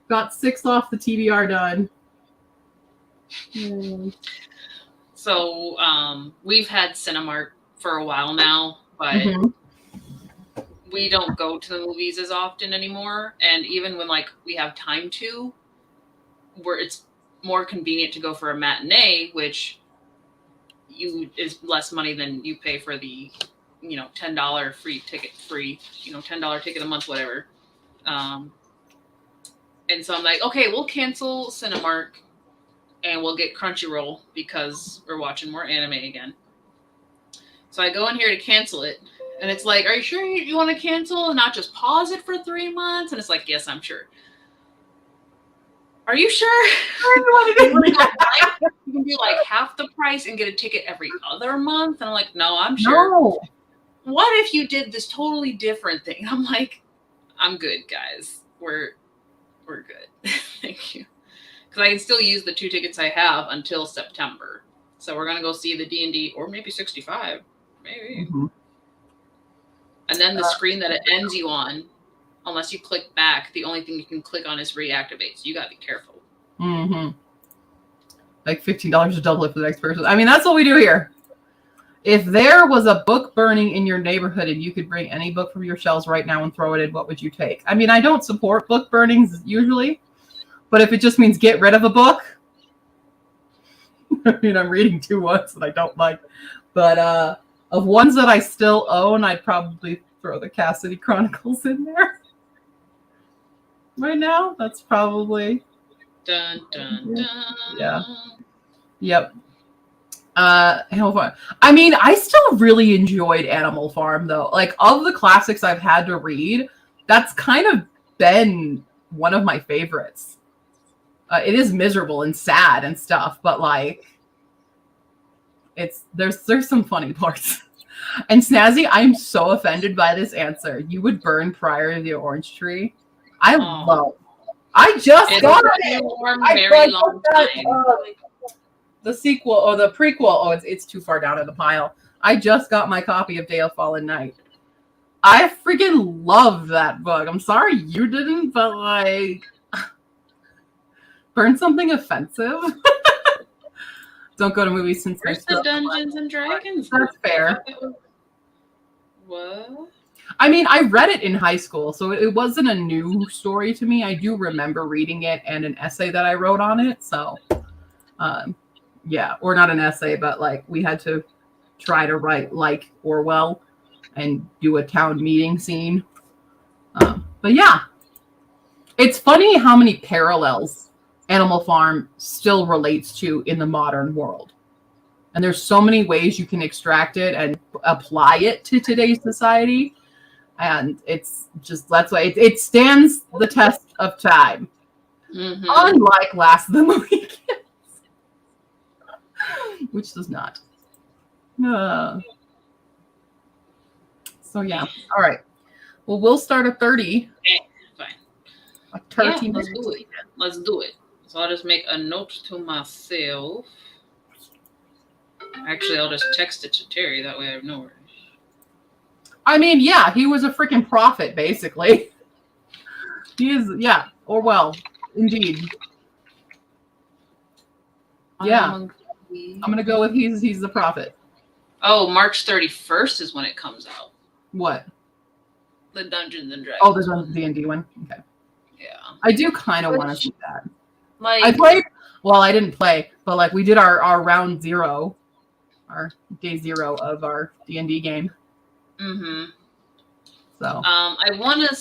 Speaker 1: Got 6 off the TBR done.
Speaker 2: So we've had Cinemark for a while now, but we don't go to the movies as often anymore. And even when like we have time to, where it's more convenient to go for a matinee, which is less money than you pay for the, $10 free, $10 ticket a month, whatever. And so I'm like, okay, we'll cancel Cinemark and we'll get Crunchyroll because we're watching more anime again. So I go in here to cancel it. And it's like, are you sure you want to cancel and not just pause it for 3 months? And it's like, yes, I'm sure. Are you sure? You can do like half the price and get a ticket every other month. And I'm like, no, I'm sure.
Speaker 1: No.
Speaker 2: What if you did this totally different thing? And I'm like, I'm good, guys. We're good. Thank you. Because I can still use the 2 tickets I have until September. So we're gonna go see the D&D, or maybe 65, maybe. Mm-hmm. And then the screen that it ends you on, unless you click back, the only thing you can click on is reactivate. So you gotta be careful.
Speaker 1: Mm-hmm. Like $15 to double it for the next person. I mean, that's what we do here. If there was a book burning in your neighborhood and you could bring any book from your shelves right now and throw it in, what would you take? I mean, I don't support book burnings usually, but if it just means get rid of a book, I mean, I'm reading 2 ones that I don't like, but of ones that I still own, I'd probably throw the Cassidy Chronicles in there. Right now, that's probably...
Speaker 2: Dun, dun, dun.
Speaker 1: Yeah. Yep. Animal Farm. I mean, I still really enjoyed Animal Farm, though. Like, of the classics I've had to read, that's kind of been one of my favorites. It is miserable and sad and stuff, but like, there's some funny parts. And Snazzy, I'm so offended by this answer. You would burn Prior of the Orange Tree. I just got it. The sequel or the prequel. Oh, it's too far down in the pile. I just got my copy of Day of Fallen Night. I freaking love that book. I'm sorry you didn't, but like, burn something offensive. Don't go to movies since
Speaker 2: there's the Dungeons and Dragons.
Speaker 1: That's fair.
Speaker 2: What?
Speaker 1: I mean, I read it in high school, so it wasn't a new story to me. I do remember reading it and an essay that I wrote on it. So, yeah, or not an essay, but like we had to try to write like Orwell and do a town meeting scene. But yeah, it's funny how many parallels Animal Farm still relates to in the modern world. And there's so many ways you can extract it and apply it to today's society. And it's just, that's why it stands the test of time. Mm-hmm. Unlike Last of the Mohicans. Which does not. So yeah. All right. Well, we'll start at 30.
Speaker 2: Okay, fine.
Speaker 1: 13
Speaker 2: let's do it. Let's do it. So I'll just make a note to myself. Actually, I'll just text it to Terry. That way I know where.
Speaker 1: I mean, yeah, he was a freaking prophet, basically. He is, yeah. Orwell, indeed. Yeah. I'm going to go with he's the prophet.
Speaker 2: Oh, March 31st is when it comes out.
Speaker 1: What?
Speaker 2: The Dungeons and Dragons.
Speaker 1: Oh, the D&D one? Okay.
Speaker 2: Yeah.
Speaker 1: I do kind of want to see that.
Speaker 2: Like,
Speaker 1: I played, well, I didn't play, but like we did our round 0, our day 0 of our D&D game.
Speaker 2: Mm-hmm.
Speaker 1: So
Speaker 2: I want to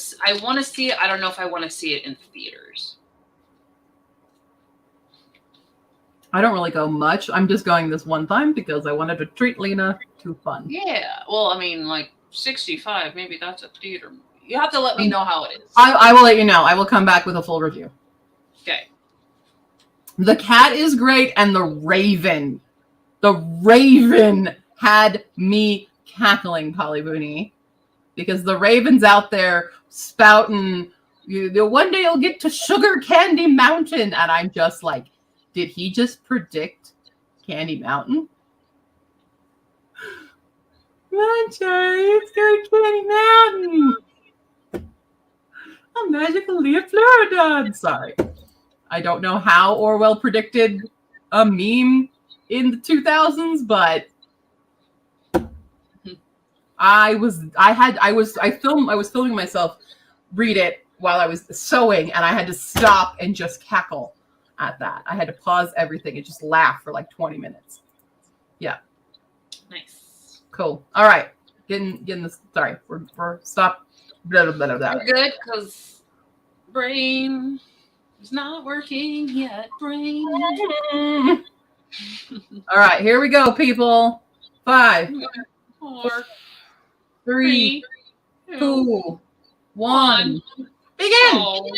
Speaker 2: see it. I don't know if I want to see it in theaters.
Speaker 1: I don't really go much. I'm just going this one time because I wanted to treat Lena to fun.
Speaker 2: Yeah. Well, I mean, like 65, maybe that's a theater movie. You have to let me know how it is.
Speaker 1: I will let you know. I will come back with a full review.
Speaker 2: Okay.
Speaker 1: The cat is great, and the raven had me cackling, Polyboony, because the raven's out there spouting, one day you'll get to Sugar Candy Mountain, and I'm just like, did he just predict Candy Mountain? Come on, Charlie, let's go to Candy Mountain. A magical Leofleurodon. Sorry. I don't know how Orwell predicted a meme in the 2000s, but I was filming myself read it while I was sewing, and I had to stop and just cackle at that. I had to pause everything and just laugh for like 20 minutes. Yeah.
Speaker 2: Nice.
Speaker 1: Cool. All right. Getting this. Sorry, we're stop. Blah, blah, blah, blah.
Speaker 2: We're good because brain is not working yet. Brain.
Speaker 1: All right, here we go, people. 5,
Speaker 2: 4,
Speaker 1: 3,
Speaker 2: 3, 2,
Speaker 1: 2,
Speaker 2: 1.
Speaker 1: 1. Begin.
Speaker 2: Oh.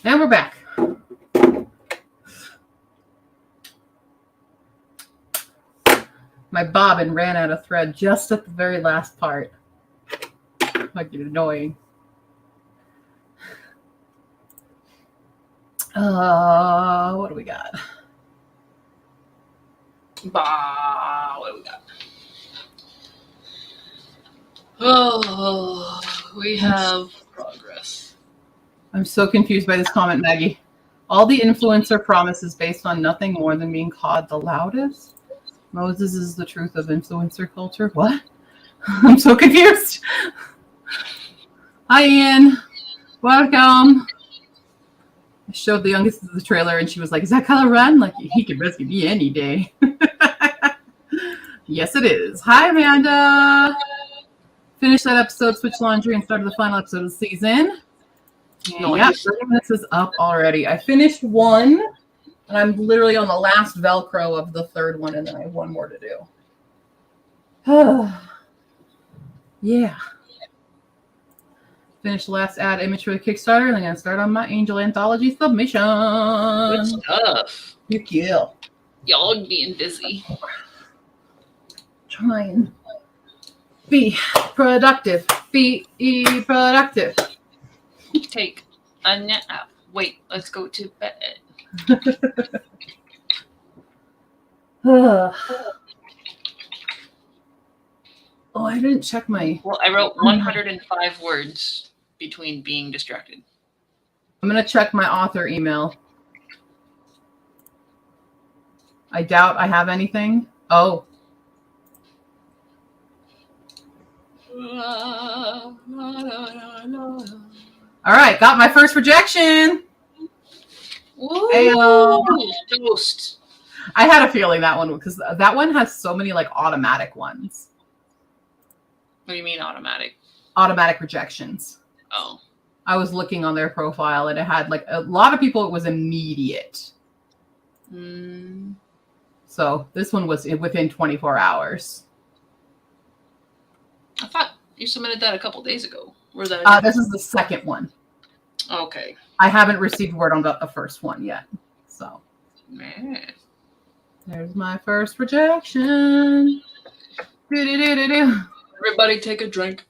Speaker 1: And we're back. My bobbin ran out of thread just at the very last part. Fucking annoying. What do we got?
Speaker 2: What do we got? Oh, we have progress.
Speaker 1: I'm so confused by this comment, Maggie. All the influencer promises based on nothing more than being called the loudest. Moses is the truth of influencer culture. What? I'm so confused. Hi, Ian. Welcome. I showed the youngest the trailer, and she was like, "Is that Kylo Ren? Like, he could rescue me any day." Yes, it is. Hi, Amanda. Finished that episode, switched laundry, and started the final episode of the season.
Speaker 2: Nice.
Speaker 1: Yeah, 30 minutes is up already. I finished one, and I'm literally on the last Velcro of the third one, and then I have one more to do. Yeah. Finished the last ad image for the Kickstarter, and I'm going to start on my Angel Anthology submission.
Speaker 2: Good stuff.
Speaker 1: Thank you.
Speaker 2: Y'all being busy.
Speaker 1: Try and be productive. Be productive.
Speaker 2: Take a nap. Wait, let's go to bed.
Speaker 1: Oh, I didn't check my...
Speaker 2: Well, I wrote 105 words between being distracted.
Speaker 1: I'm going to check my author email. I doubt I have anything. Oh. All right, got my first rejection.
Speaker 2: Woo! Toast.
Speaker 1: I had a feeling that one, because that one has so many like automatic ones.
Speaker 2: What do you mean automatic?
Speaker 1: Automatic rejections.
Speaker 2: Oh.
Speaker 1: I was looking on their profile, and it had like a lot of people. It was immediate. So this one was within 24 hours.
Speaker 2: I thought you submitted that a couple days ago. Where's that?
Speaker 1: This is the second one.
Speaker 2: Okay.
Speaker 1: I haven't received word on the first one yet. So
Speaker 2: Man.
Speaker 1: there's my first rejection. Do-do-do-do-do.
Speaker 2: Everybody take a drink.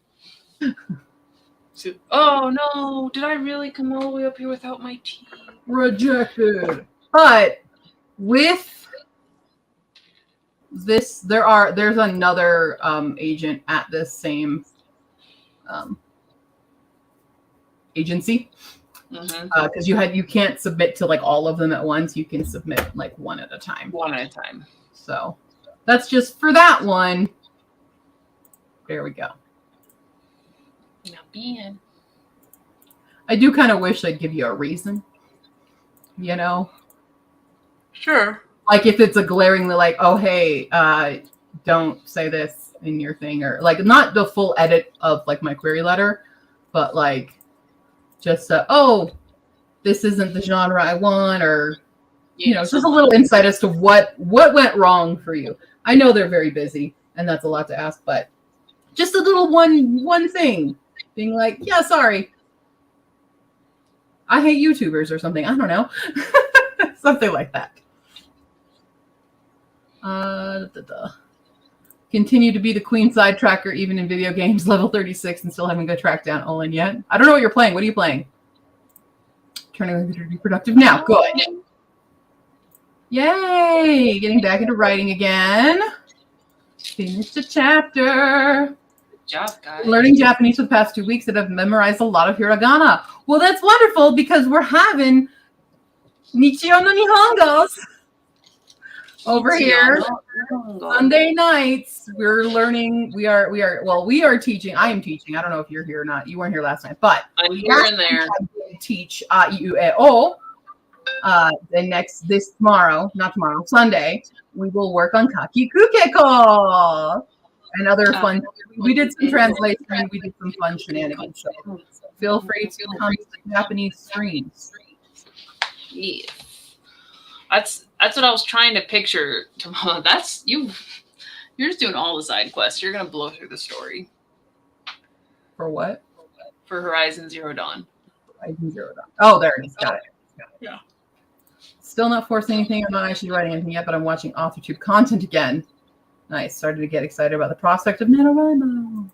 Speaker 2: Oh no, did I really come all the way up here without my tea?
Speaker 1: Rejected. But with this, there's another agent at this same agency, because you can't submit to like all of them at once. You can submit like one at a time.
Speaker 2: One at a time.
Speaker 1: So that's just for that one. There we go.
Speaker 2: Not being.
Speaker 1: I do kind of wish I'd give you a reason. You know?
Speaker 2: Sure.
Speaker 1: Like if it's a glaringly like, oh, hey, don't say this in your thing, or like not the full edit of like my query letter, but like just, oh, this isn't the genre I want, or, you know, just a little insight as to what went wrong for you. I know they're very busy and that's a lot to ask, but just a little one thing being like, yeah, sorry. I hate YouTubers or something. I don't know. Something like that. Continue to be the queen sidetracker even in video games, level 36, and still haven't got tracked down Olin yet. I don't know what you're playing. What are you playing? Turning to be productive now. Good. Yay! Getting back into writing again. Finished a chapter.
Speaker 2: Good job, guys.
Speaker 1: Learning Japanese for the past 2 weeks and I've memorized a lot of hiragana. Well, that's wonderful because we're having Nichio no Nihongos over here. Sunday nights, we're learning. We are teaching. I am teaching. I don't know if you're here or not. You weren't here last night, but
Speaker 2: I'm here and there.
Speaker 1: Teach A-I-U-E-O. Then Sunday, we will work on Kakikukeko and other fun. We did some translation. We did some fun shenanigans. So feel free to come to the Japanese streams.
Speaker 2: Yeah. That's what I was trying to picture. That's you. You're just doing all the side quests. You're gonna blow through the story
Speaker 1: For what?
Speaker 2: for Horizon Zero Dawn.
Speaker 1: Writing zero down. Oh, there it is. Got it.
Speaker 2: Yeah.
Speaker 1: Still not forcing anything. I'm not actually writing anything yet, but I'm watching AuthorTube content again. Nice. Started to get excited about the prospect of NaNoWriMo.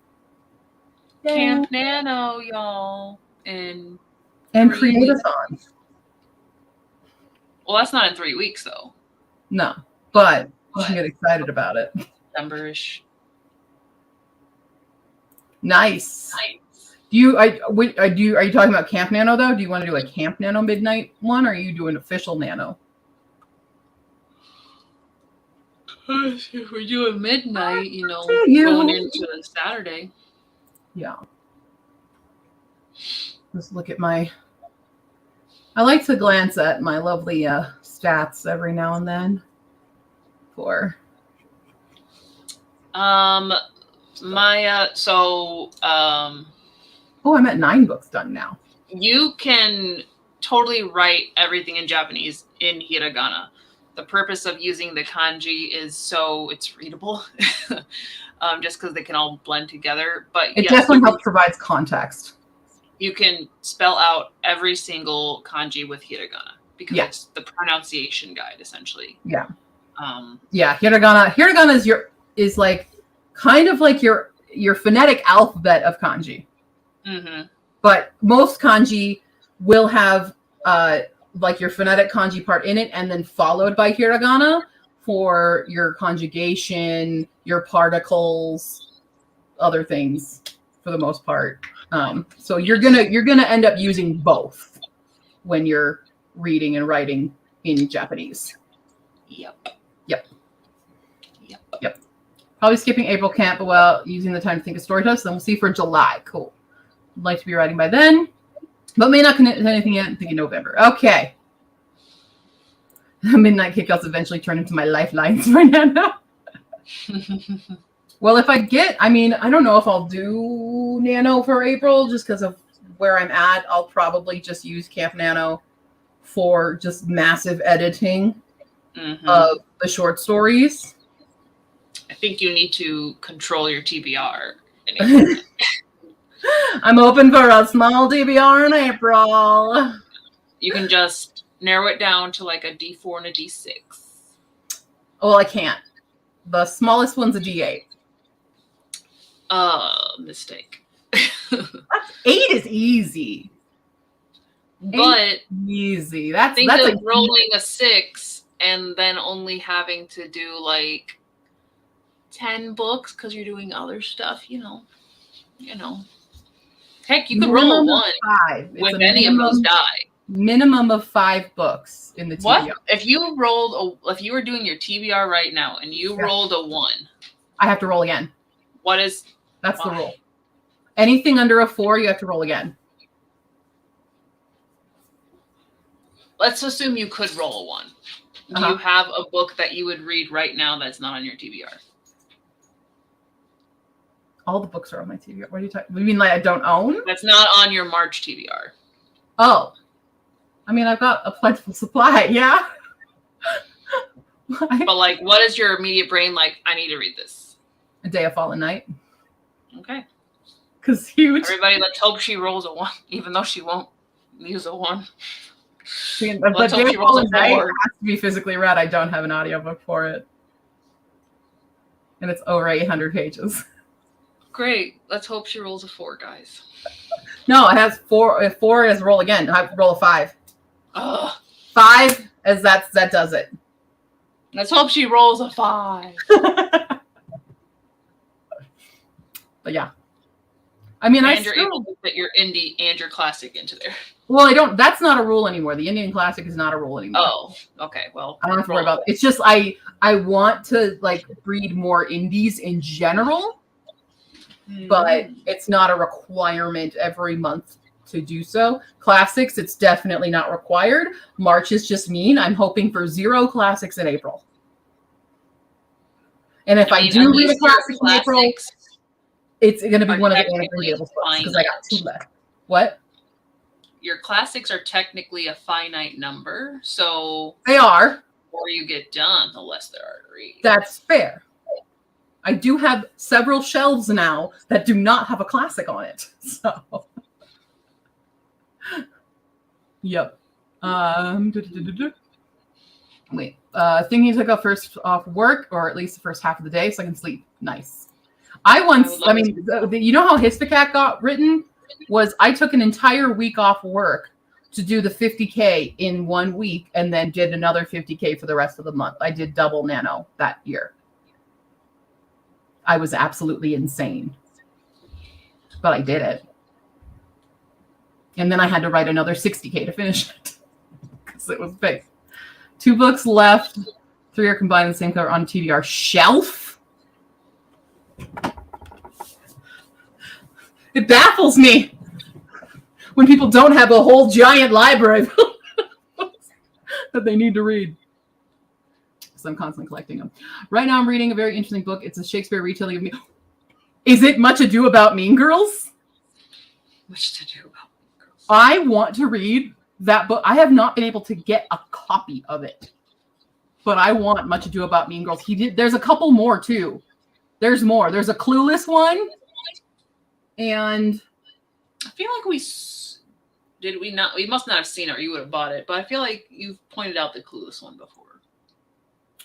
Speaker 1: Yay.
Speaker 2: Camp Nano, y'all. And
Speaker 1: Create-a-thon.
Speaker 2: well, that's not in 3 weeks though.
Speaker 1: No, but you can get excited about it.
Speaker 2: December-ish.
Speaker 1: Nice. Are you talking about Camp Nano though? Do you want to do a Camp Nano midnight one, or are you doing official Nano?
Speaker 2: If we're doing midnight,
Speaker 1: You.
Speaker 2: going into Saturday.
Speaker 1: Yeah. Let's look at my. I like to glance at my lovely stats every now and then. Oh, I'm at 9 books done now.
Speaker 2: You can totally write everything in Japanese in hiragana. The purpose of using the kanji is so it's readable, just because they can all blend together. But
Speaker 1: it definitely helps provides context.
Speaker 2: You can spell out every single kanji with hiragana because it's the pronunciation guide essentially.
Speaker 1: Yeah. Hiragana is like kind of like your phonetic alphabet of kanji.
Speaker 2: Mm-hmm.
Speaker 1: But most kanji will have like your phonetic kanji part in it and then followed by hiragana for your conjugation, your particles, other things for the most part. So you're gonna end up using both when you're reading and writing in Japanese.
Speaker 2: Yep.
Speaker 1: Probably skipping April camp, but well, using the time to think of story times. Then we'll see for July. Cool. I'd like to be writing by then, but may not commit to anything yet. I'm thinking November. Okay. Midnight kickouts eventually turn into my lifelines right now. Well, if I don't know if I'll do Nano for April just because of where I'm at. I'll probably just use Camp Nano for just massive editing of the short stories.
Speaker 2: I think you need to control your TBR.
Speaker 1: I'm open for a small TBR in April.
Speaker 2: You can just narrow it down to like a D4 and a D6.
Speaker 1: Well, I can't. The smallest one's a D8.
Speaker 2: Mistake.
Speaker 1: 8 is easy.
Speaker 2: But
Speaker 1: easy.
Speaker 2: Think of rolling a 6 and then only having to do like 10 books because you're doing other stuff, Heck, you could roll a 1 with any of those die.
Speaker 1: Minimum of 5 books in the TBR.
Speaker 2: What if you were doing your TBR right now and you rolled a 1?
Speaker 1: I have to roll again. That's the rule. Anything under a 4, you have to roll again.
Speaker 2: Let's assume you could roll a 1. Do you have a book that you would read right now that's not on your TBR?
Speaker 1: All the books are on my TBR. What are you talking? You mean like I don't own?
Speaker 2: That's not on your March TBR.
Speaker 1: Oh. I've got a plentiful supply, yeah.
Speaker 2: But like, what is your immediate brain like? I need to read this.
Speaker 1: A Day of Fallen Night.
Speaker 2: Okay.
Speaker 1: Because huge.
Speaker 2: Everybody, let's hope she rolls a 1, even though she won't use a 1.
Speaker 1: But Day of Fallen Night has to be physically read. I don't have an audiobook for it. And it's over 800 pages.
Speaker 2: Great. Let's hope she rolls a 4, guys.
Speaker 1: No, it has 4. If 4 is roll again. I roll a 5.
Speaker 2: Ugh.
Speaker 1: 5 as that does it.
Speaker 2: Let's hope she rolls a 5.
Speaker 1: But yeah.
Speaker 2: And you're able to put your indie and your classic into there.
Speaker 1: Well, I don't. That's not a rule anymore. The Indian classic is not a rule anymore.
Speaker 2: Oh, okay. Well,
Speaker 1: I don't have to worry about it. It's just I want to like breed more indies in general, but it's not a requirement every month to do so. Classics, it's definitely not required. March is just mean. I'm hoping for 0 classics in April. And if I do read a classic in April, it's going to be one of the Anna Green Gables books because I got 2 left. What?
Speaker 2: Your classics are technically a finite number, so
Speaker 1: they are.
Speaker 2: The more you get done, the less there are to read.
Speaker 1: That's fair. I do have several shelves now that do not have a classic on it. So Yep. Wait. Thinking to go first off work, or at least the first half of the day, so I can sleep. Nice. You know how Histocat got written? Was I took an entire week off work to do the 50K in 1 week and then did another 50K for the rest of the month. I did double nano that year. I was absolutely insane. But I did it. And then I had to write another 60K to finish it because it was big. 2 books left. 3 are combined in the same cover on TBR shelf. It baffles me when people don't have a whole giant library that they need to read. So I'm constantly collecting them. Right now I'm reading a very interesting book. It's a Shakespeare retelling of me. Is it Much Ado About Mean Girls?
Speaker 2: Much to do about Mean Girls.
Speaker 1: I want to read that book. I have not been able to get a copy of it. But I want Much Ado About Mean Girls. There's a couple more too. There's more. There's a Clueless one. And
Speaker 2: I feel like we must not have seen it, or you would have bought it. But I feel like you've pointed out the Clueless one before.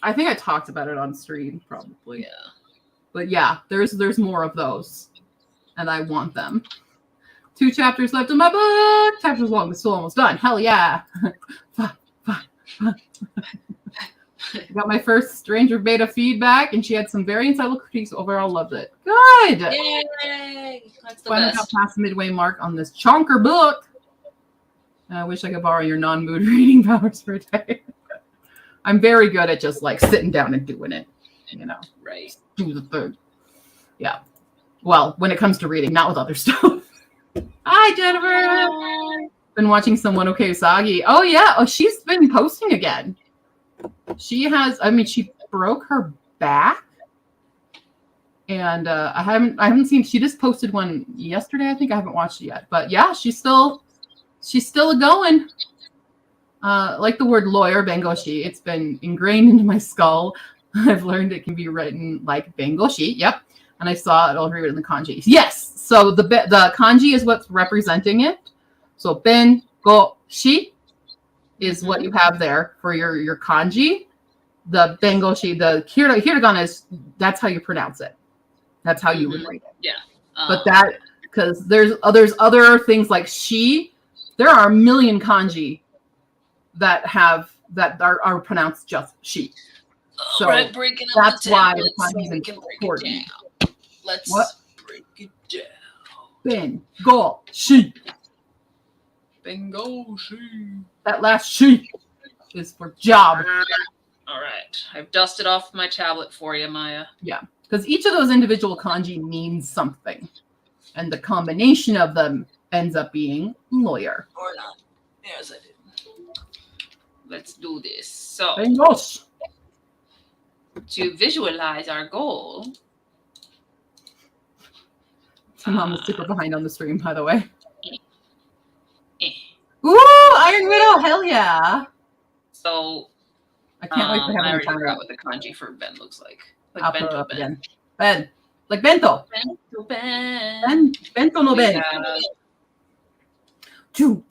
Speaker 1: I think I talked about it on stream, probably.
Speaker 2: Yeah.
Speaker 1: But yeah, there's more of those, and I want them. 2 chapters left in my book. Chapters long, but still almost done. Hell yeah! Got my first Stranger beta feedback, and she had some very insightful critiques. Overall, loved it. Good.
Speaker 2: Yay! That's the
Speaker 1: Finally
Speaker 2: best.
Speaker 1: got past the midway mark on this chonker book. And I wish I could borrow your non-mood reading powers for a day. I'm very good at just like sitting down and doing it. You know,
Speaker 2: Right.
Speaker 1: do the thing. Yeah. Well, when it comes to reading, not with other stuff. Hi, Jennifer. Been watching some One OK Usagi. Oh yeah. Oh, she's been posting again. She broke her back. And I haven't seen, she just posted one yesterday. I think I haven't watched it yet. But yeah, she's still going. Like the word lawyer, bengoshi, it's been ingrained into my skull. I've learned it can be written like bengoshi. Yep. And I saw it all rewritten in the kanji. Yes. So the kanji is what's representing it. So bengoshi is what you have there for your kanji. The bengoshi, the hiragana is, that's how you pronounce it. That's how you would write it.
Speaker 2: Yeah.
Speaker 1: But that, because there's other things like she, there are a million kanji that are pronounced just she. So
Speaker 2: right, breaking up
Speaker 1: that's
Speaker 2: the
Speaker 1: why
Speaker 2: tablet
Speaker 1: the kanji
Speaker 2: so
Speaker 1: is
Speaker 2: we can break it
Speaker 1: important.
Speaker 2: down. Let's break it down.
Speaker 1: Bengoshi.
Speaker 2: Bengoshi.
Speaker 1: That last she is for job.
Speaker 2: All right. I've dusted off my tablet for you, Maya.
Speaker 1: Yeah, because each of those individual kanji means something, and the combination of them ends up being lawyer.
Speaker 2: Or not. Yes, I did. Let's do this. So,
Speaker 1: Bengoshi.
Speaker 2: to visualize our goal.
Speaker 1: Mom was super behind on the stream, by the way.
Speaker 2: Eh.
Speaker 1: Ooh, Iron Widow, hell yeah!
Speaker 2: So,
Speaker 1: I can't wait to have
Speaker 2: I
Speaker 1: it
Speaker 2: already
Speaker 1: time.
Speaker 2: forgot what the kanji for Ben looks like.
Speaker 1: I'll put it
Speaker 2: bento
Speaker 1: up
Speaker 2: Ben.
Speaker 1: again. Ben, like bento.
Speaker 2: Bento Ben.
Speaker 1: Bento no
Speaker 2: We
Speaker 1: ben.
Speaker 2: have
Speaker 1: Choo.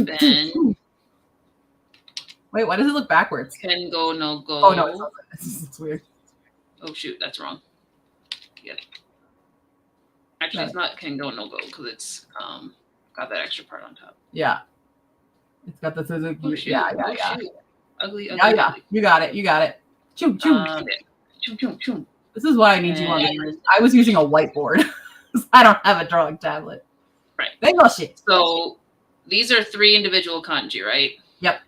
Speaker 2: Ben.
Speaker 1: Wait, why does it look backwards?
Speaker 2: Can go, no go.
Speaker 1: Oh no, it's weird.
Speaker 2: Oh shoot, that's wrong. Yeah. Actually, it's not can go, no go because it's got that extra part on top.
Speaker 1: Yeah, it's got the Suzuki.
Speaker 2: Oh, shoot.
Speaker 1: Yeah.
Speaker 2: Ugly.
Speaker 1: Yeah. You got it. Choo.
Speaker 2: Yeah. Choo.
Speaker 1: This is why I need you on the screen. I was using a whiteboard. I don't have a drawing tablet.
Speaker 2: Right.
Speaker 1: Bengoshi.
Speaker 2: So these are 3 individual kanji, right?
Speaker 1: Yep.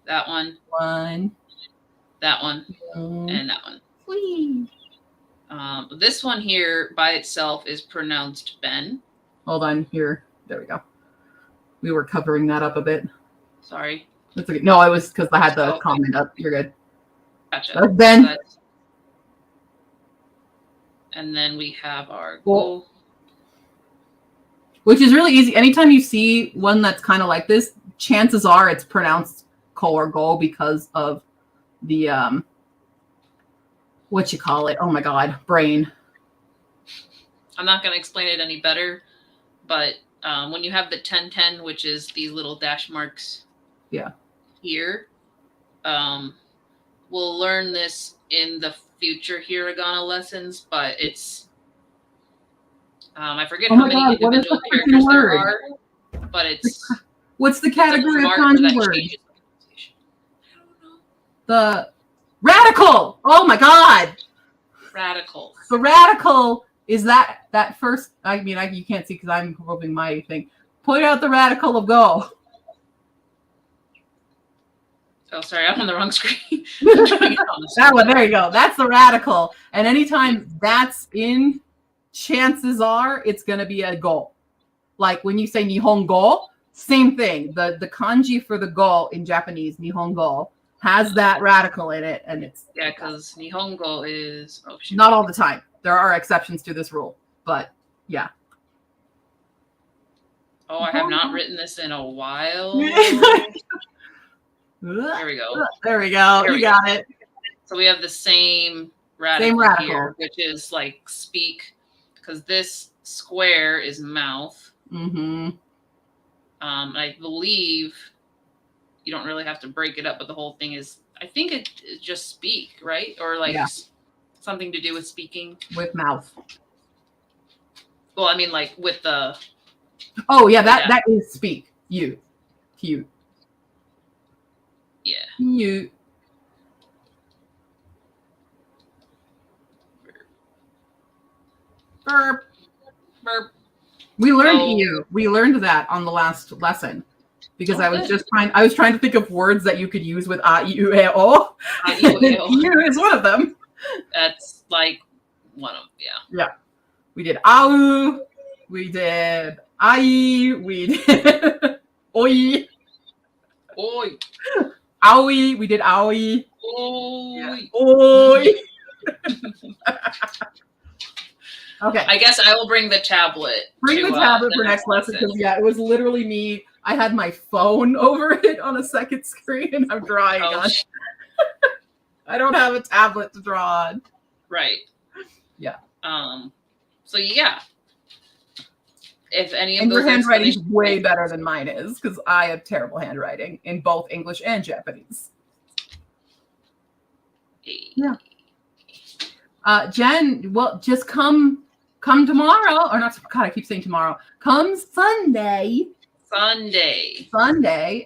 Speaker 2: That one, that one, and that one.
Speaker 1: Please.
Speaker 2: This one here by itself is pronounced Ben.
Speaker 1: Hold on here. There we go. We were covering that up a bit.
Speaker 2: Sorry.
Speaker 1: That's okay. No, I was because I had the comment up. You're good.
Speaker 2: Gotcha.
Speaker 1: That's Ben.
Speaker 2: And then we have our
Speaker 1: Cool.
Speaker 2: go.
Speaker 1: Which is really easy. Anytime you see one that's kind of like this, chances are it's pronounced ko or go because of the what you call it. Oh my god, brain.
Speaker 2: I'm not going to explain it any better, but when you have the 1010, which is these little dash marks.
Speaker 1: Yeah.
Speaker 2: Here, we'll learn this in the future hiragana lessons, but it's I forget
Speaker 1: Oh
Speaker 2: how
Speaker 1: my
Speaker 2: many
Speaker 1: God, what is
Speaker 2: individual
Speaker 1: the freaking
Speaker 2: characters there
Speaker 1: word?
Speaker 2: are, but it's
Speaker 1: What's the
Speaker 2: it's a
Speaker 1: category of
Speaker 2: marker
Speaker 1: kanji
Speaker 2: that
Speaker 1: word?
Speaker 2: changes the pronunciation. I don't know.
Speaker 1: The radical. Oh my God.
Speaker 2: Radicals.
Speaker 1: The radical is that first. I mean, you can't see because I'm moving my thing. Point out the radical of go.
Speaker 2: Oh, sorry, I'm on the wrong screen.
Speaker 1: That one, there you go. That's the radical. And anytime that's in, chances are it's going to be a go. Like when you say Nihongo, same thing. The kanji for the go in Japanese, Nihongo, has that radical in it, and it's
Speaker 2: yeah, because Nihongo is
Speaker 1: not all the time. There are exceptions to this rule, but yeah.
Speaker 2: Oh, I have not written this in a while. There we go.
Speaker 1: There we go. You got it.
Speaker 2: So we have the same radical here, which is like speak, because this square is mouth.
Speaker 1: Mm-hmm.
Speaker 2: I believe you don't really have to break it up, but the whole thing is, I think it is just speak, right? Or like something to do with speaking.
Speaker 1: With mouth.
Speaker 2: Well, I mean, like with the.
Speaker 1: Oh yeah, that is speak. You.
Speaker 2: Yeah.
Speaker 1: You. Burp.
Speaker 2: Burp.
Speaker 1: We learned you. We learned that on the last lesson because I was trying to think of words that you could use with a, u, e, o. You is one of them.
Speaker 2: That's like one of them,
Speaker 1: yeah. Yeah. We did au. We did ai. We did oi.
Speaker 2: Oi.
Speaker 1: Owie. We did owie.
Speaker 2: Oi.
Speaker 1: Yeah. Oi. Okay.
Speaker 2: I guess I will bring the tablet.
Speaker 1: Bring the tablet for next lesson because it was literally me. I had my phone over it on a second screen and I'm drawing on it. I don't have a tablet to draw on.
Speaker 2: Right.
Speaker 1: Yeah.
Speaker 2: So yeah. If any of
Speaker 1: and
Speaker 2: those
Speaker 1: your handwriting's way better than mine is because I have terrible handwriting in both English and Japanese. Yeah. Jen, well, just come tomorrow, or not. God, I keep saying tomorrow. Come Sunday,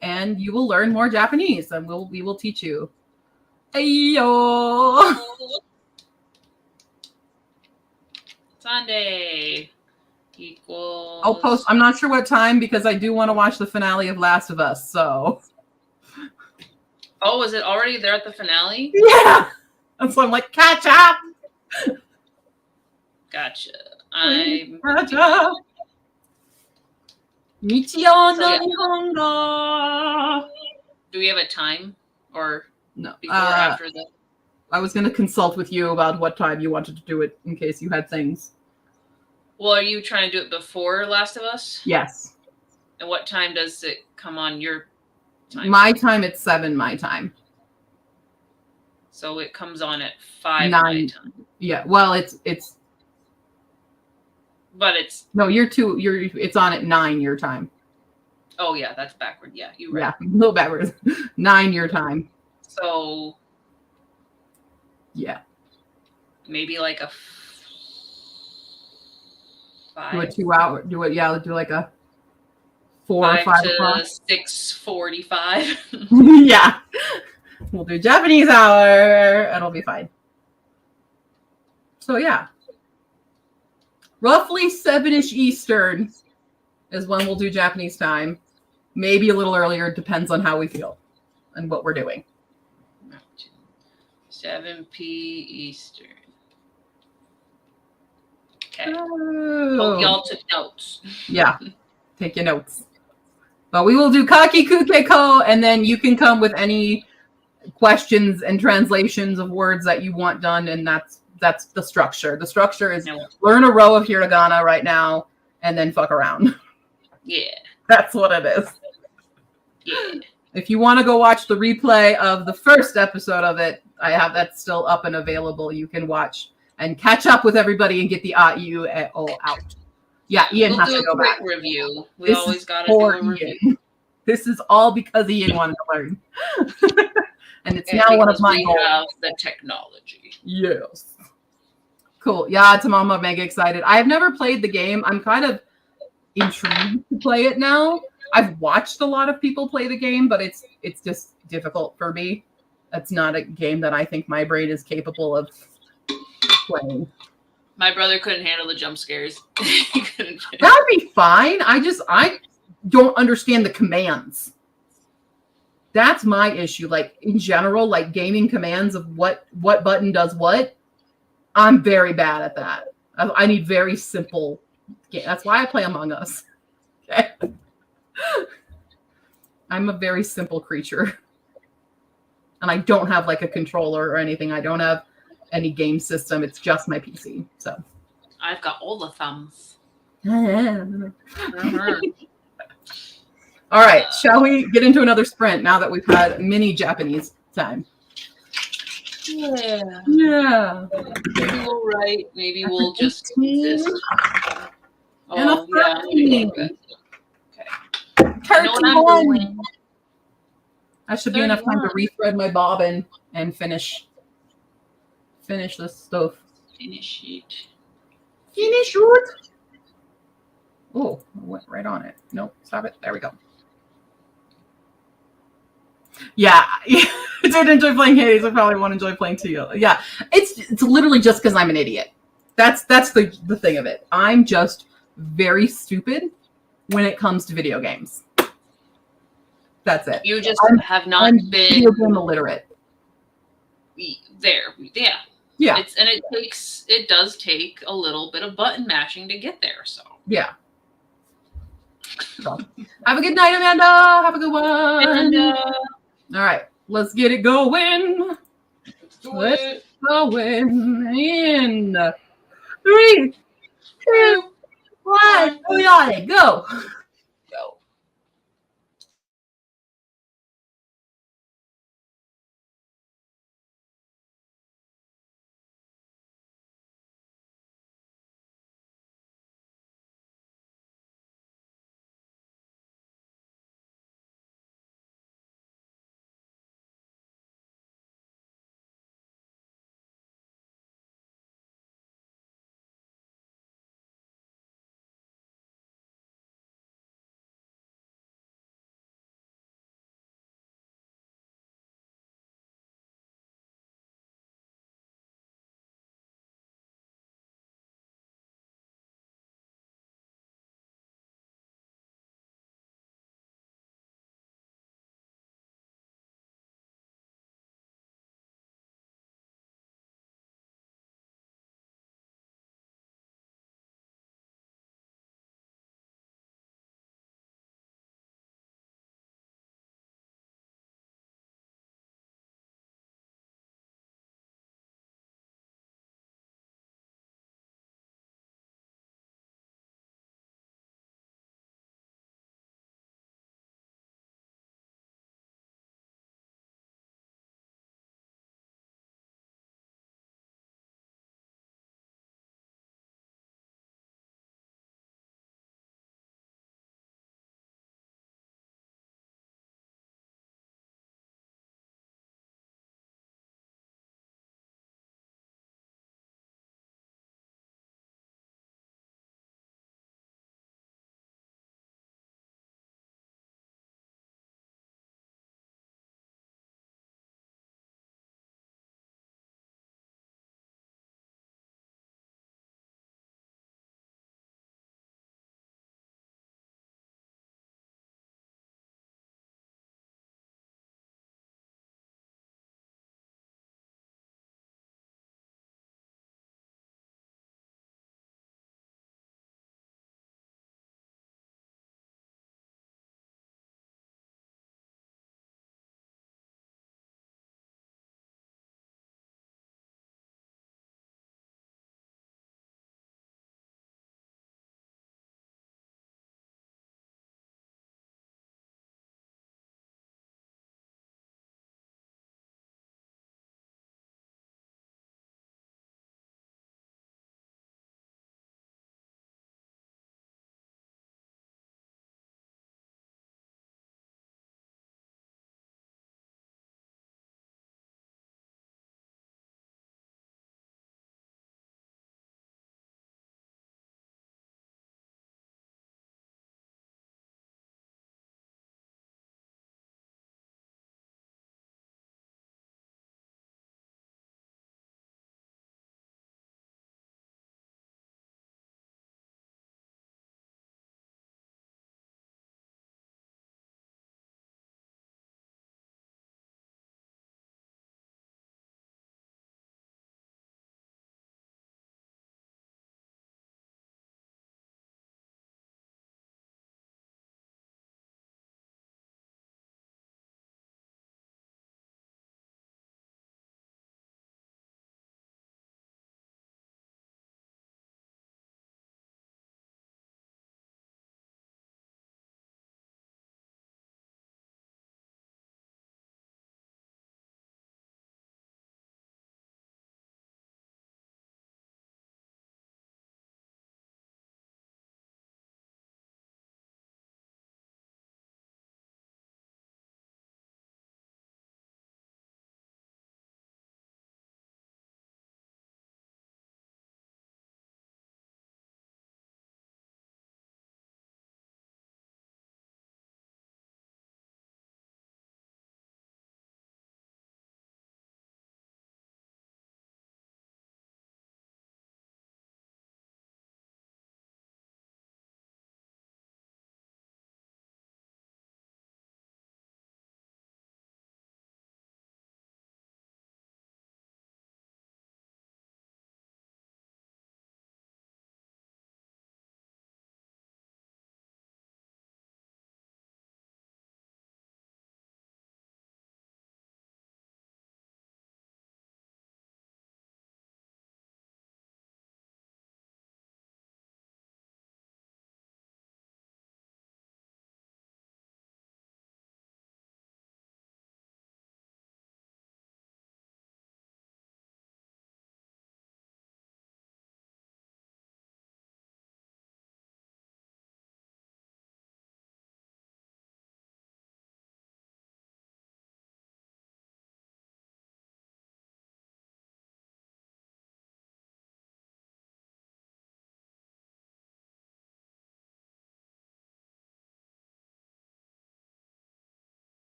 Speaker 1: and you will learn more Japanese, and we will teach you. Ayo.
Speaker 2: Sunday equals.
Speaker 1: I'll post. I'm not sure what time because I do want to watch the finale of Last of Us. So.
Speaker 2: Oh, is it already there at the finale?
Speaker 1: Yeah. And so I'm like, catch up.
Speaker 2: Gotcha.
Speaker 1: Gotcha. Michio no Nihongo.
Speaker 2: Do we have a time or
Speaker 1: no?
Speaker 2: Before or after the?
Speaker 1: I was going to consult with you about what time you wanted to do it in case you had things.
Speaker 2: Well, are you trying to do it before Last of Us?
Speaker 1: Yes.
Speaker 2: And what time does it come on your time?
Speaker 1: My time, it's 7 my time.
Speaker 2: So it comes on at 5
Speaker 1: 9
Speaker 2: my time.
Speaker 1: Yeah. Well, it's.
Speaker 2: But it's.
Speaker 1: No, it's on at 9 your time.
Speaker 2: Oh yeah, that's backward. Yeah, you're right.
Speaker 1: Yeah, a little backwards. 9 your time.
Speaker 2: So.
Speaker 1: Yeah.
Speaker 2: Maybe like a 5.
Speaker 1: Do a 2 hour. Do it. Yeah, do like a 4 or 5 o'clock.
Speaker 2: 6:45.
Speaker 1: Yeah. We'll do Japanese hour. It'll be fine. So yeah. Roughly 7-ish Eastern is when we'll do Japanese time. Maybe a little earlier. It depends on how we feel and what we're doing.
Speaker 2: 7 p. Eastern. Okay.
Speaker 1: Oh.
Speaker 2: Hope y'all took notes.
Speaker 1: Yeah. Take your notes. But we will do Kaki Kukeko, and then you can come with any questions and translations of words that you want done, and that's the structure. The structure is learn a row of hiragana right now, and then fuck around.
Speaker 2: Yeah.
Speaker 1: That's what it is.
Speaker 2: Yeah.
Speaker 1: If you want to go watch the replay of the first episode of it, I have that still up and available. You can watch and catch up with everybody and get the AU all out. Yeah, Ian
Speaker 2: We'll
Speaker 1: has
Speaker 2: do
Speaker 1: to
Speaker 2: a
Speaker 1: go
Speaker 2: quick
Speaker 1: back.
Speaker 2: review. We
Speaker 1: This
Speaker 2: always
Speaker 1: is
Speaker 2: got to
Speaker 1: for
Speaker 2: do a review.
Speaker 1: Ian. This is all because Ian wanted to learn. And it's
Speaker 2: And
Speaker 1: now one of
Speaker 2: because
Speaker 1: my
Speaker 2: we
Speaker 1: goals.
Speaker 2: have the technology.
Speaker 1: Yes. Cool. Yeah, Tamama, mega excited. I've never played the game. I'm kind of intrigued to play it now. I've watched a lot of people play the game, but it's just difficult for me. That's not a game that I think my brain is capable of playing.
Speaker 2: My brother couldn't handle the jump scares. He couldn't.
Speaker 1: That would be fine. I don't understand the commands. That's my issue. Like in general, like gaming commands of what button does what. I'm very bad at that. I need very simple game. That's why I play Among Us. Okay. I'm a very simple creature. And I don't have like a controller or anything. I don't have any game system. It's just my PC. So
Speaker 2: I've got all the thumbs.
Speaker 1: all right. Shall we get into another sprint now that we've had mini Japanese time?
Speaker 2: Yeah.
Speaker 1: Yeah.
Speaker 2: Maybe we'll write. Maybe we'll just
Speaker 1: 18.
Speaker 2: exist.
Speaker 1: And a
Speaker 2: Oh, yeah.
Speaker 1: 13.
Speaker 2: Okay. I know what I'm
Speaker 1: 31.
Speaker 2: doing.
Speaker 1: That should be enough time to
Speaker 2: 31.
Speaker 1: rethread my bobbin and finish this stuff.
Speaker 2: Finish it.
Speaker 1: Finish it. Oh, I went right on it. Nope, stop it. There we go. Yeah, I did enjoy playing Hades. I probably won't enjoy playing too. Yeah, it's literally just because I'm an idiot. That's the thing of it. I'm just very stupid when it comes to video games. That's it.
Speaker 2: You just have not
Speaker 1: I'm
Speaker 2: been
Speaker 1: video game illiterate.
Speaker 2: there. Yeah.
Speaker 1: Yeah.
Speaker 2: It does take a little bit of button mashing to get there. So
Speaker 1: yeah. So, have a good night, Amanda. Have a good one.
Speaker 2: Amanda.
Speaker 1: All right, let's get it going. Let's going in 3, 2, 1. We got it. Go.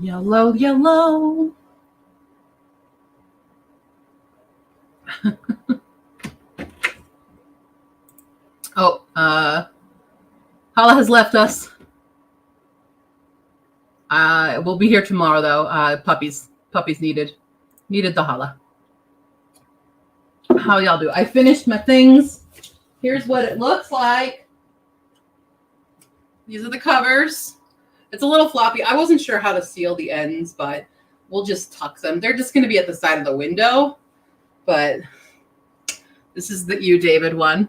Speaker 1: Yellow, yellow. Oh, Hala has left us. We'll be here tomorrow though. Puppies needed the Hala. How y'all do? I finished my things. Here's what it looks like. These are the covers. It's a little floppy. I wasn't sure how to seal the ends, but we'll just tuck them. They're just going to be at the side of the window. But this is the You David one.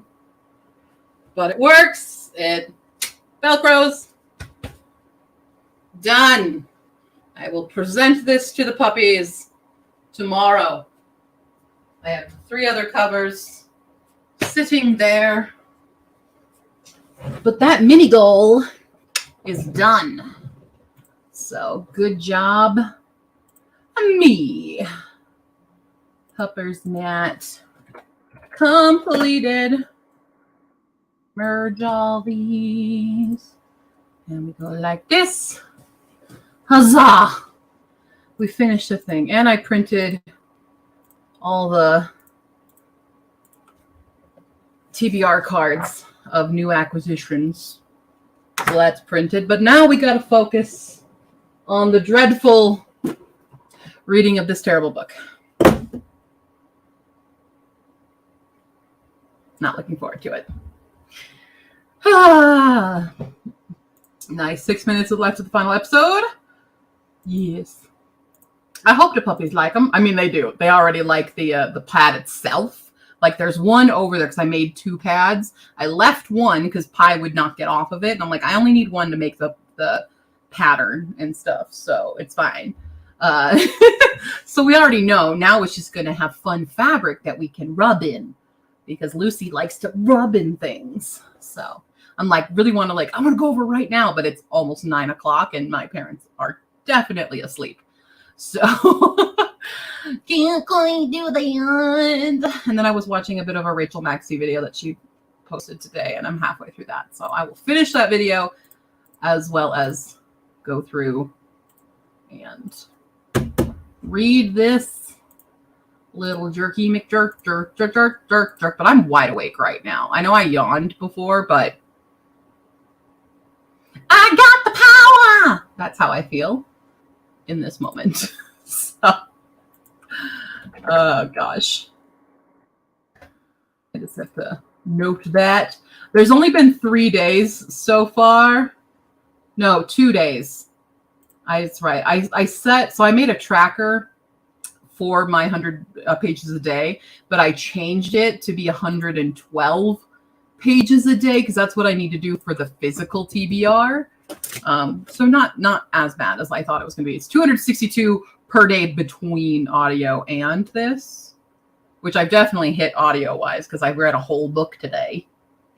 Speaker 1: But it works. It Velcros. Done. I will present this to the puppies tomorrow. I have 3 other covers sitting there. But that mini goal is done. So good job, me. Pupper's mat completed. Merge all these. And we go like this. Huzzah! We finished the thing. And I printed all the TBR cards of new acquisitions. So that's printed. But now we got to focus on the dreadful reading of this terrible book. Not looking forward to it. Nice. 6 minutes left of the final episode. Yes. I hope the puppies like them. I mean, they do. They already like the pad itself. Like, there's one over there because I made 2 pads. I left one because Pi would not get off of it. And I'm like, I only need one to make the pattern and stuff. So it's fine. So we already know. Now it's just going to have fun fabric that we can rub in. Because Lucy likes to rub in things. So I'm like, really want to I'm going to go over right now. But it's almost 9 o'clock and my parents are definitely asleep. So can't quite do that. And then I was watching a bit of a Rachel Maxey video that she posted today, and I'm halfway through that. So I will finish that video as well as go through and read this little jerky McJerk, jerk. But I'm wide awake right now. I know I yawned before, but I got the power. That's how I feel in this moment. So, oh gosh. I just have to note that. There's only been 3 days so far. No, 2 days. That's right. I made a tracker for my 100 pages a day, but I changed it to be 112 pages a day because that's what I need to do for the physical TBR. So not as bad as I thought it was going to be. It's 262 per day between audio and this, which I've definitely hit audio-wise because I read a whole book today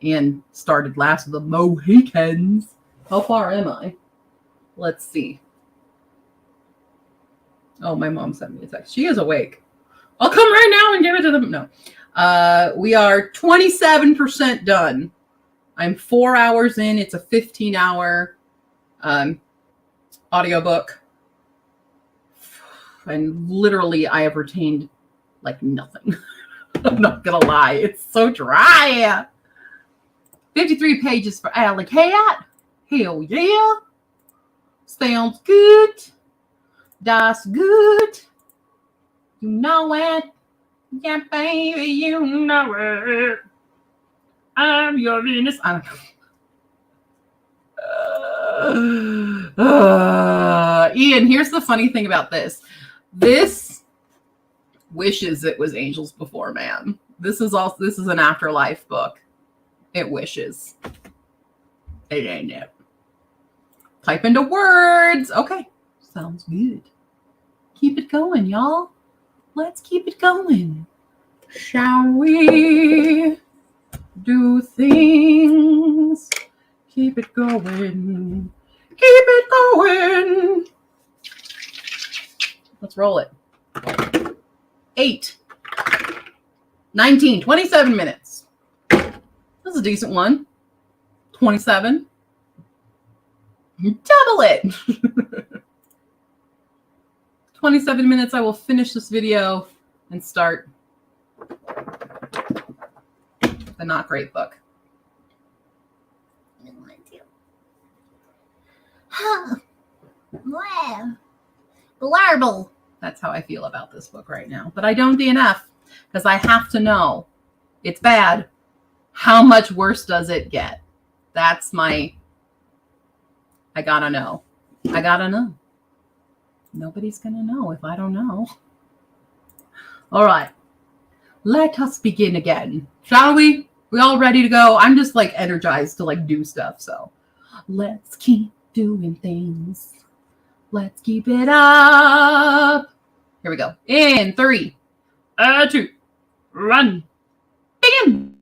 Speaker 1: and started Last of the Mohicans. How far am I? Let's see. Oh, my mom sent me a text. She is awake. I'll come right now and give it to them. No. We are 27% done. I'm 4 hours in. It's a 15-hour audiobook. And literally, I have retained nothing. I'm not going to lie. It's so dry. 53 pages for Alley Cat. Hell yeah. Sounds good. That's good. You know it. Yeah, baby, you know it. I'm your Venus. I don't know. Ian, here's the funny thing about this. This wishes it was Angels Before Man. This is an afterlife book. It wishes. It ain't it. Type into words. Okay. Sounds good. Keep it going, y'all. Let's keep it going. Shall we do things? Keep it going. Keep it going. Let's roll it. 8, 19, 27 minutes. This is a decent one. 27. Double it. 27 minutes. I will finish this video and start the Not Great book.
Speaker 3: I want to. Huh. Wow. Blarble.
Speaker 1: That's how I feel about this book right now. But I don't DNF because I have to know it's bad. How much worse does it get? That's my, I gotta know. I gotta know. Nobody's gonna know if I don't know. All right. Let us begin again. Shall we? We all ready to go? I'm just like energized to like do stuff. So let's keep doing things. Let's keep it up. Here we go. In 3, 2, 1. Begin.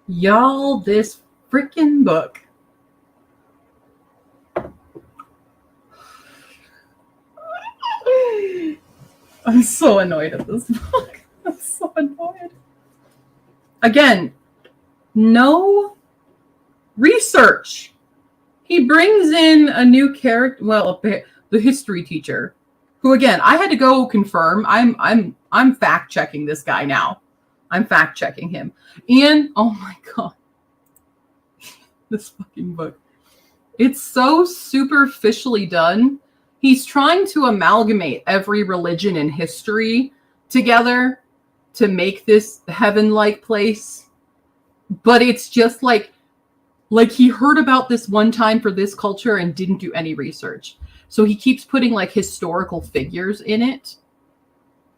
Speaker 1: Y'all, this freaking book. I'm so annoyed at this book. I'm so annoyed. Again, no research. He brings in a new character, well, the history teacher, who again, I had to go confirm. I'm fact checking this guy now. I'm fact checking him. And oh my god. This fucking book. It's so superficially done. He's trying to amalgamate every religion in history together to make this heaven-like place. But it's just like he heard about this one time for this culture and didn't do any research. So he keeps putting like historical figures in it.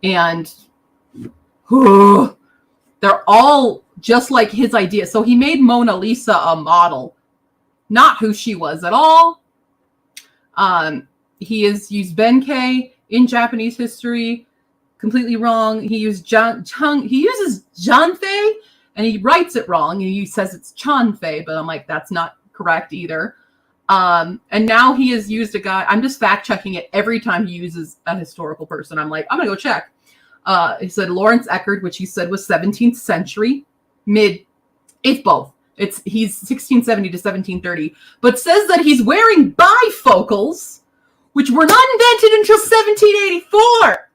Speaker 1: And they're all just like his idea. So he made Mona Lisa a model, not who she was at all. He has used Benkei in Japanese history, completely wrong. He uses Janfei, and he writes it wrong. He says it's Chanfei, but I'm like, that's not correct either. And now he has used a guy. I'm just fact checking it every time he uses a historical person. I'm like, I'm gonna go check. He said Lawrence Eckerd, which he said was 17th century, it's both. He's 1670 to 1730, but says that he's wearing bifocals, which were not invented until 1784.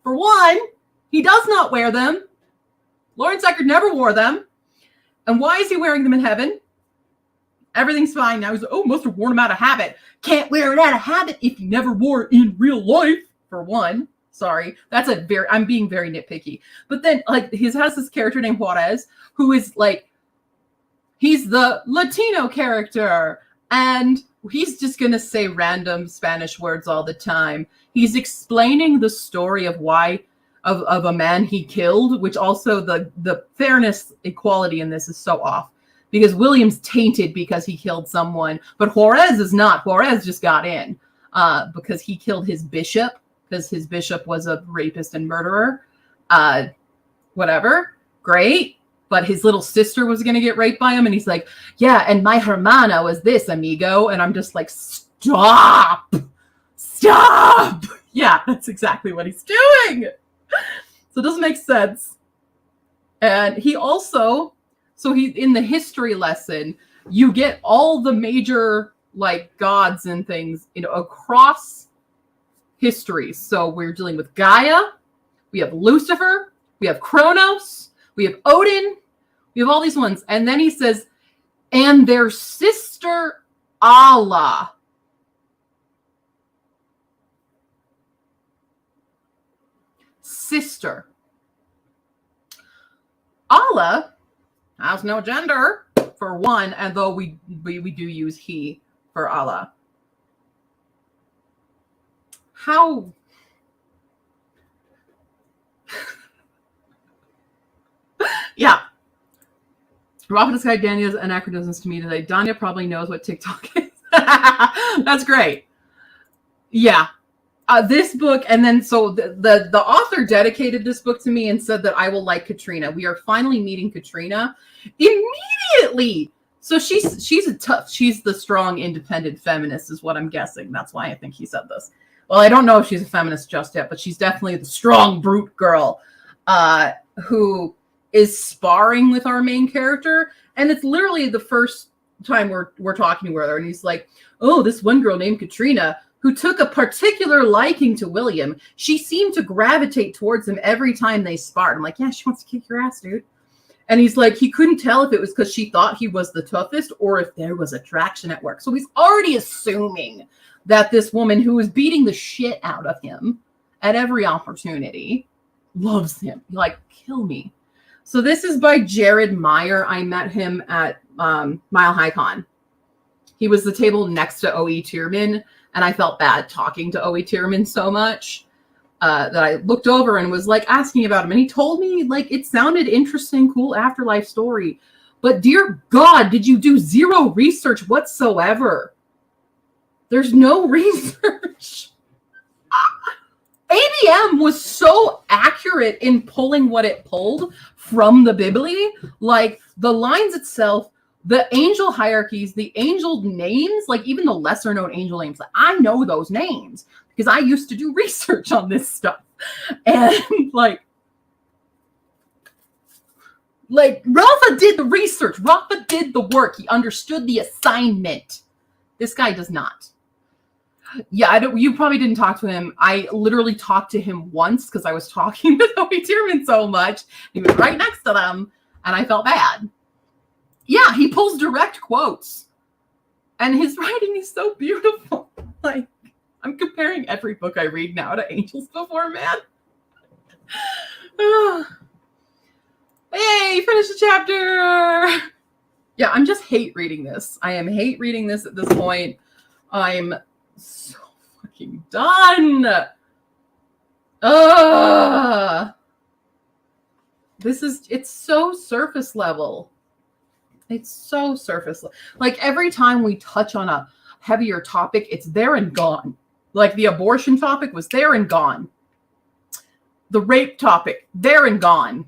Speaker 1: For one, he does not wear them. Lawrence Eckerd never wore them. And why is he wearing them in heaven? Everything's fine now. He's like, oh, must have worn them out of habit. Can't wear it out of habit if you never wore it in real life, for one. Sorry. I'm being very nitpicky. But then, like, he has this character named Juarez, who is, like, he's the Latino character. And he's just going to say random Spanish words all the time. He's explaining the story of why, of a man he killed, which also the fairness equality in this is so off. Because William's tainted because he killed someone. But Juarez is not. Juarez just got in because he killed his bishop. Because his bishop was a rapist and murderer. Whatever. Great. But his little sister was going to get raped by him. And he's like, yeah, and my hermana was this, amigo. And I'm just like, stop. Stop. Yeah, that's exactly what he's doing. So it doesn't make sense. And he also, so he in the history lesson, you get all the major like gods and things, across histories. So we're dealing with Gaia, we have Lucifer, we have Kronos, we have Odin, we have all these ones. And then he says, and their sister Allah. Sister. Allah has no gender, for one, and though we do use he for Allah. How? Yeah. Prophetess Guide Danya's anachronisms to me today. Danya probably knows what TikTok is. That's great. Yeah. This book, and then so the author dedicated this book to me and said that I will like Katrina. We are finally meeting Katrina immediately. So she's the strong, independent feminist is what I'm guessing. That's why I think he said this. Well, I don't know if she's a feminist just yet, but she's definitely the strong brute girl who is sparring with our main character. And it's literally the first time we're talking to her. And he's like, oh, this one girl named Katrina who took a particular liking to William. She seemed to gravitate towards him every time they sparred. I'm like, yeah, she wants to kick your ass, dude. And he's like, he couldn't tell if it was because she thought he was the toughest or if there was attraction at work. So he's already assuming that this woman who is beating the shit out of him at every opportunity loves him. Like, kill me. So this is by Jared Meyer. I met him at Mile High Con. He was the table next to O.E. Tierman, and I felt bad talking to O.E. Tierman so much that I looked over and was like asking about him. And he told me like it sounded interesting, cool afterlife story. But dear God, did you do zero research whatsoever? There's no research. ABM was so accurate in pulling what it pulled from the Bibli, like the lines itself, the angel hierarchies, the angel names, like even the lesser known angel names. Like, I know those names because I used to do research on this stuff. And like Rafa did the research. Rafa did the work. He understood the assignment. This guy does not. Yeah, you probably didn't talk to him. I literally talked to him once because I was talking with Obi Tierman so much. He was right next to them, and I felt bad. Yeah, he pulls direct quotes. And his writing is so beautiful. Like, I'm comparing every book I read now to Angels Before Man. Hey, finish the chapter. Yeah, I'm just hate reading this. I am hate reading this at this point. I'm so fucking done. It's so surface level. It's so surface level. Like every time we touch on a heavier topic, it's there and gone. Like the abortion topic was there and gone. The rape topic, there and gone.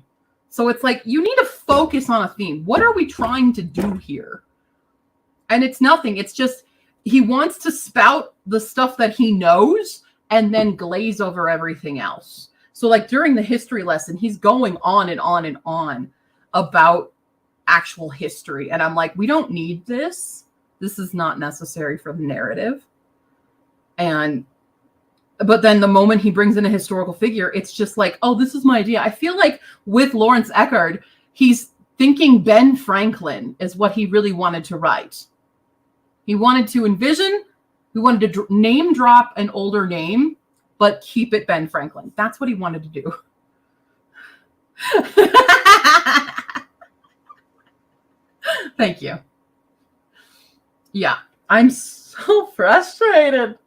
Speaker 1: So it's like, you need to focus on a theme. What are we trying to do here? And it's nothing. It's just, he wants to spout the stuff that he knows and then glaze over everything else. So like during the history lesson, he's going on and on and on about actual history. And I'm like, we don't need this. This is not necessary for the narrative. But then the moment he brings in a historical figure, it's just like, oh, this is my idea. I feel like with Lawrence Eckhard, he's thinking Ben Franklin is what he really wanted to write. He wanted to envision, he wanted to name drop an older name, but keep it Ben Franklin. That's what he wanted to do. Thank you. Yeah, I'm so frustrated.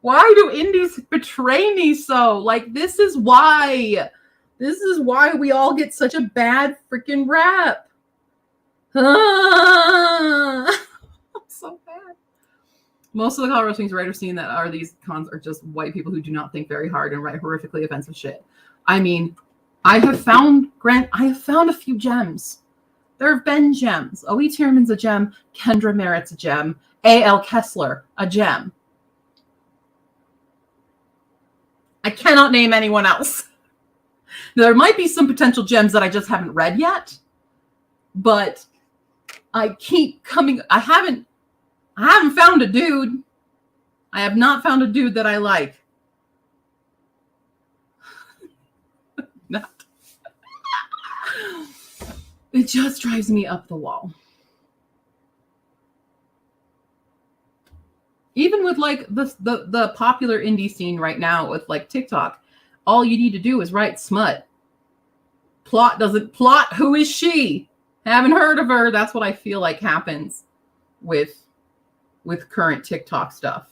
Speaker 1: Why do indies betray me so? Like, this is why we all get such a bad freaking rap. So bad. Most of the Colorado Springs writers seeing that are these cons are just white people who do not think very hard and write horrifically offensive shit. I mean, I have found a few gems. There have been gems. O.E. Tierman's a gem. Kendra Merritt's a gem. A.L. Kessler, a gem. I cannot name anyone else. There might be some potential gems that I just haven't read yet, but I keep coming. I haven't found a dude. I have not found a dude that I like. Not. It just drives me up the wall. Even with like the popular indie scene right now with like TikTok, all you need to do is write smut. Plot. Who is she? Haven't heard of her. That's what I feel like happens with current TikTok stuff.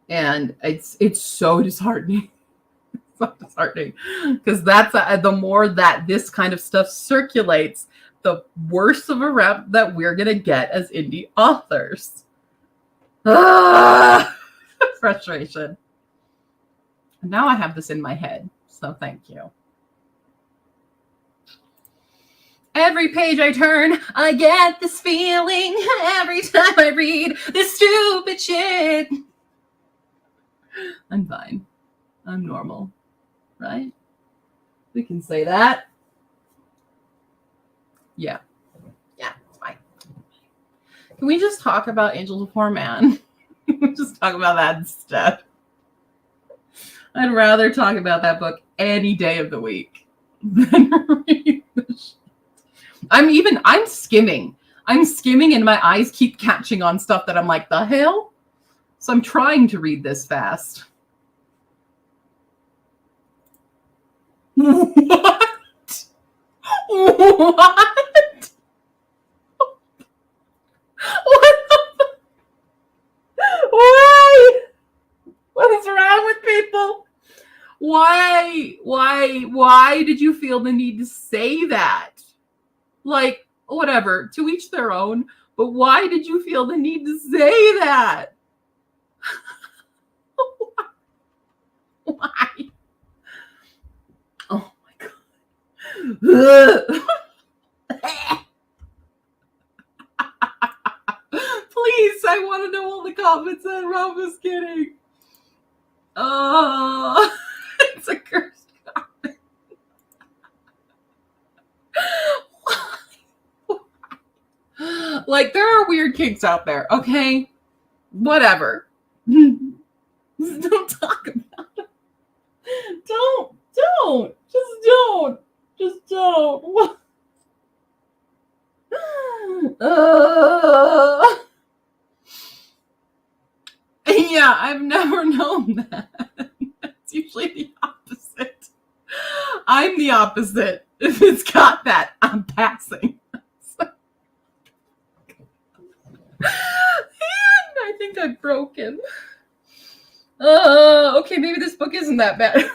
Speaker 1: And it's so disheartening. So disheartening because that's the more that this kind of stuff circulates, the worse of a rep that we're gonna get as indie authors. Frustration. And now I have this in my head, so thank you. Every page I turn, I get this feeling every time I read this stupid shit. I'm fine. I'm normal, right? We can say that. Yeah. Can we just talk about Angels Before Man? Just talk about that instead. I'd rather talk about that book any day of the week than read this shit. I'm skimming. I'm skimming and my eyes keep catching on stuff that I'm like, the hell? So I'm trying to read this fast. What? What? What the Why? What is wrong with people? Why did you feel the need to say that? Like, whatever, to each their own, but why did you feel the need to say that? Why? Oh my god. Please, I want to know all the comments that Rob was getting. Oh, it's a cursed comment. Like, there are weird kinks out there, okay? Whatever. Don't talk about it. Don't. Just don't. Yeah, I've never known that. It's usually the opposite. I'm the opposite. If it's got that, I'm passing. And I think I'm broken. Okay, maybe this book isn't that bad.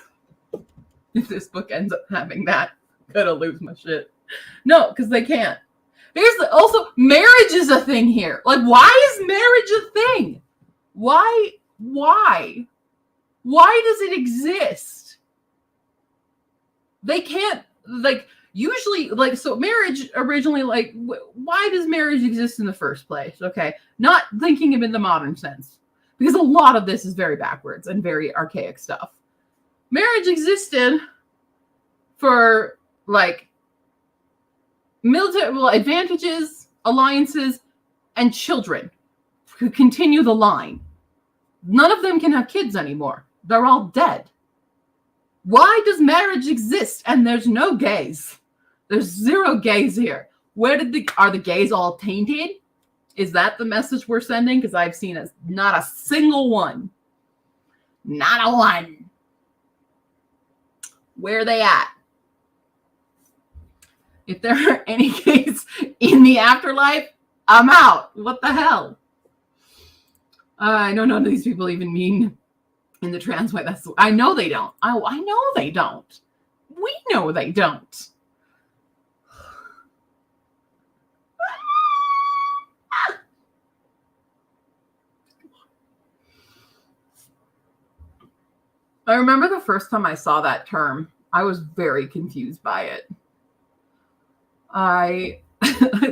Speaker 1: If this book ends up having that, gonna lose my shit. No, because they can't. Also, marriage is a thing here. Like, why is marriage a thing? Why? Why does it exist? They can't, like, usually, like, so marriage originally, like, why does marriage exist in the first place? Okay, not thinking of it in the modern sense, because a lot of this is very backwards and very archaic stuff. Marriage existed for, like, military advantages, alliances, and children who continue the line. None of them can have kids anymore. They're all dead. Why does marriage exist and there's no gays? There's zero gays here. Are the gays all tainted? Is that the message we're sending? Because I've seen not a single one. Not a one. Where are they at? If there are any gays in the afterlife, I'm out. What the hell? I know none of these people even mean in the trans way. I know they don't. I know they don't. We know they don't. I remember the first time I saw that term, I was very confused by it. I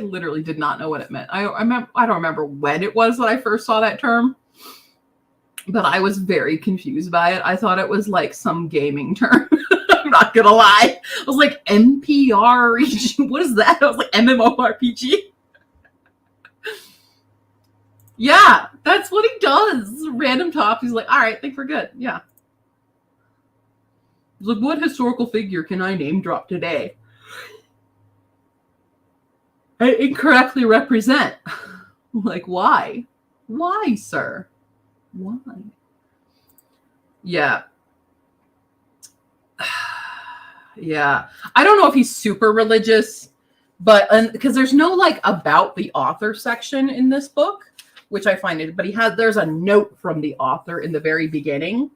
Speaker 1: literally did not know what it meant. I don't remember when it was that I first saw that term, but I was very confused by it. I thought it was like some gaming term. I'm not gonna lie. I was like, MPR, what is that? I was like, MMORPG. Yeah, that's what he does. Random top. He's like, all right, I think we're good. Yeah. He's like, what historical figure can I name drop today? I incorrectly represent. Like, why? Why, sir? Why? Yeah. Yeah. I don't know if he's super religious, but because there's no like about the author section in this book, which I find it, but there's a note from the author in the very beginning.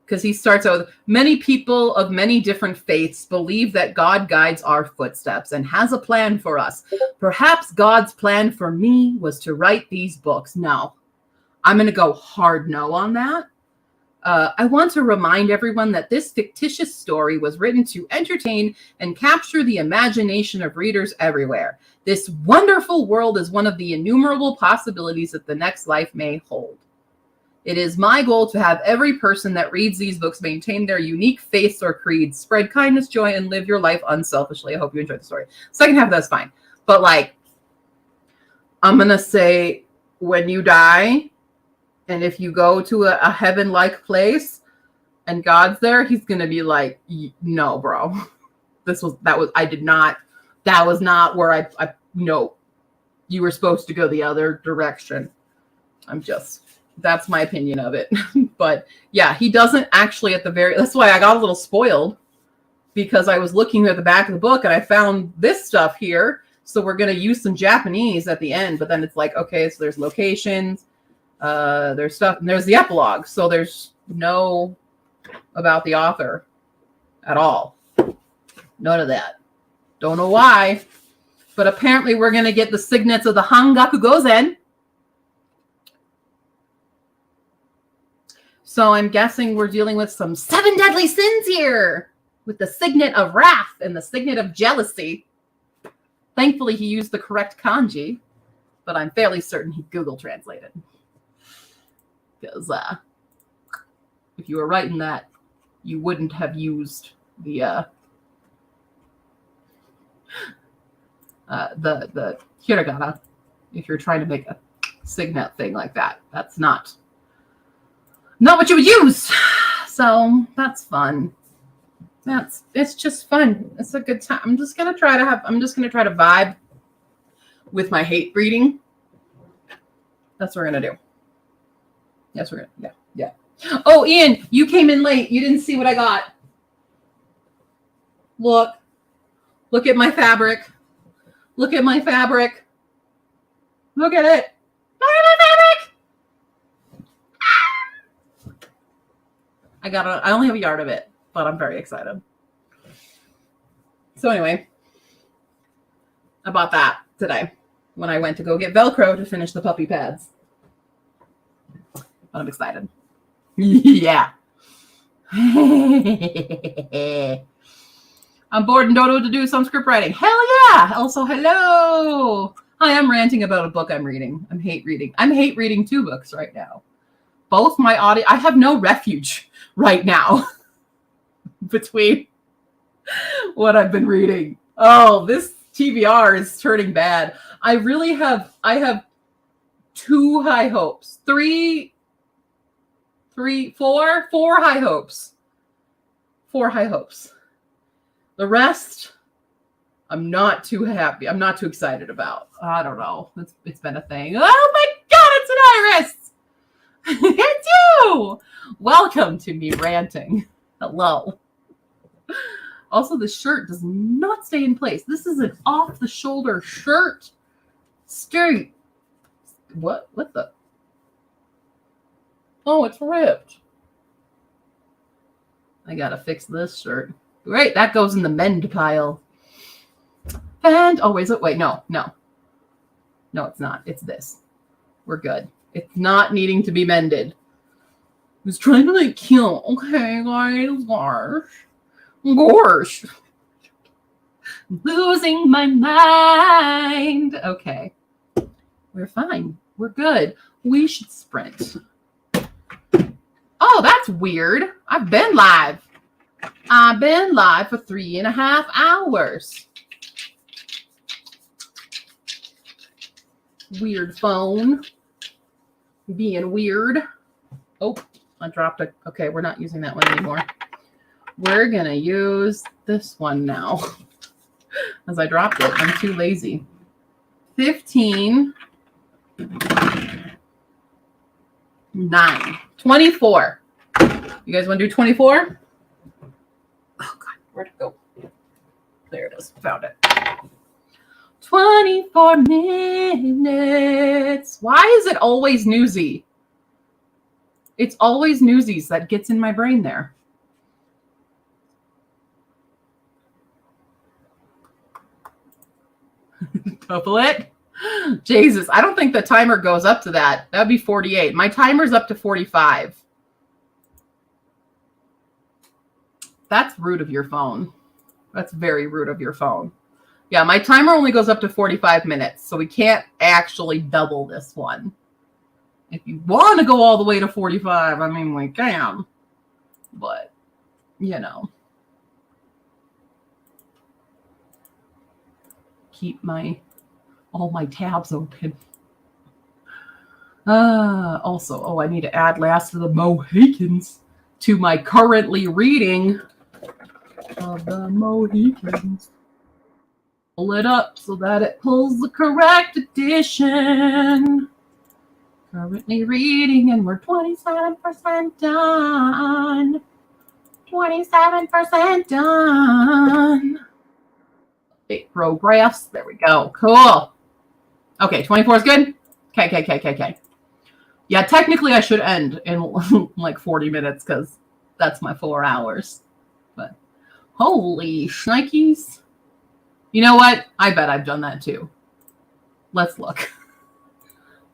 Speaker 1: Because he starts out with, many people of many different faiths believe that God guides our footsteps and has a plan for us. Perhaps God's plan for me was to write these books. No, I'm going to go hard no on that. I want to remind everyone that this fictitious story was written to entertain and capture the imagination of readers everywhere. This wonderful world is one of the innumerable possibilities that the next life may hold. It is my goal to have every person that reads these books maintain their unique faiths or creeds, spread kindness, joy, and live your life unselfishly. I hope you enjoyed the story. Second half, that's fine. But like, I'm going to say when you die, and if you go to a heaven-like place and God's there, he's going to be like, no, bro, that was not where I no, you were supposed to go the other direction. That's my opinion of it. But yeah, he doesn't actually that's why I got a little spoiled, because I was looking at the back of the book and I found this stuff here. So we're going to use some Japanese at the end, but then it's like, okay, so there's locations, there's stuff, and there's the epilogue. So there's no about the author at all. None of that. Don't know why, but apparently we're going to get the signets of the Hangaku Gozen. So I'm guessing we're dealing with some 7 deadly sins here with the signet of wrath and the signet of jealousy. Thankfully, he used the correct kanji, but I'm fairly certain he Google translated. Because if you were writing that, you wouldn't have used the hiragana if you're trying to make a signet thing like that. That's not what you would use. So that's fun. It's just fun. It's a good time. I'm just gonna try to vibe with my hate reading. That's what we're gonna do. Yes, we're gonna. Yeah. Oh, Ian, you came in late. You didn't see what I got. Look at my fabric. Look at my fabric. Look at it. Look at my fabric. I only have a yard of it, but I'm very excited. So anyway, I bought that today when I went to go get Velcro to finish the puppy pads. But I'm excited. Yeah. I'm bored and Dodo to do some script writing. Hell yeah. Also, hello. Hi, I'm ranting about a book I'm reading. I'm hate reading 2 books right now. Both my audio. I have no refuge right now between what I've been reading. Oh, this TBR is turning bad. I have 2 high hopes. 4 high hopes. 4 high hopes. The rest, I'm not too happy. I'm not too excited about. I don't know. It's been a thing. Oh my God, it's an Iris. It's you. Welcome to me ranting. Hello. Also, the shirt does not stay in place. This is an off-the-shoulder shirt. Straight. What the? Oh, it's ripped. I gotta fix this shirt. Great, that goes in the mend pile. And, oh, wait, no. No, it's not. It's this. We're good. It's not needing to be mended. I was trying to, kill. Okay, guys, gosh. Losing my mind. Okay. We're fine. We're good. We should sprint. Oh, that's weird. I've been live for 3.5 hours. Weird phone. Being weird. Oh, I dropped a... Okay, we're not using that one anymore. We're going to use this one now. As I dropped it. I'm too lazy. 15. 9. 24. You guys want to do 24? Oh, God. Where'd it go? There it is. Found it. 24 minutes. Why is it always Newsy? It's always Newsies that gets in my brain there. Double it. Jesus, I don't think the timer goes up to that. That'd be 48. My timer's up to 45. That's rude of your phone. That's very rude of your phone. Yeah, my timer only goes up to 45 minutes, so we can't actually double this one. If you want to go all the way to 45, I mean, we can. But, keep all my tabs open. Also, I need to add Last of the Mohicans to my currently reading of the Mohicans. Pull it up so that it pulls the correct edition. Currently reading, and we're 27% done. 27% done. Big progress. There we go. Cool. Okay, 24 is good? Okay. Yeah, technically I should end in 40 minutes because that's my 4 hours. But holy shnikes. You know what? I bet I've done that too. Let's look.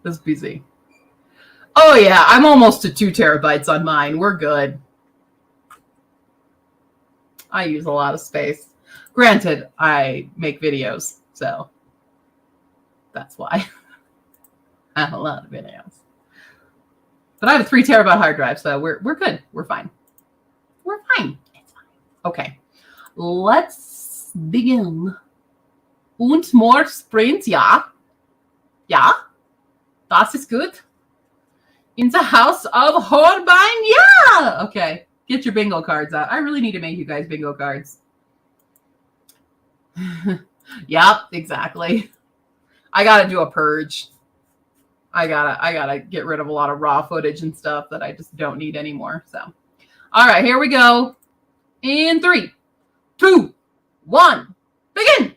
Speaker 1: This is busy. Oh yeah, I'm almost to 2 terabytes on mine. We're good. I use a lot of space. Granted, I make videos, so that's why I have a lot of videos. But I have a 3 terabyte hard drive, so we're good. We're fine. We're fine. It's fine. Okay, let's begin. Und more sprints, ja. Ja, das ist gut. In the house of Hornbein, yeah. Okay, get your bingo cards out. I really need to make you guys bingo cards. Yep, exactly. I gotta do a purge. I gotta get rid of a lot of raw footage and stuff that I just don't need anymore. So, all right, here we go. In 3, 2, 1, begin.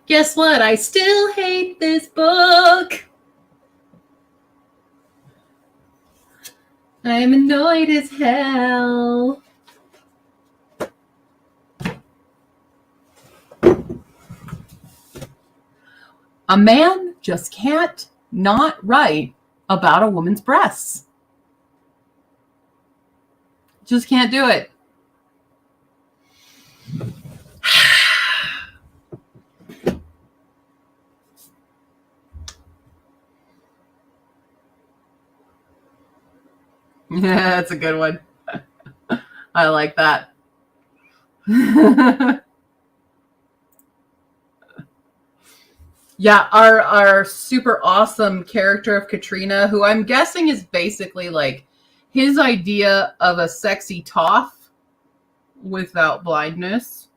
Speaker 1: Guess what? I still hate this book. I'm annoyed as hell. A man just can't not write about a woman's breasts. Just can't do it. Yeah, that's a good one. I like that. Yeah, our super awesome character of Katrina, who I'm guessing is basically like his idea of a sexy toff without blindness.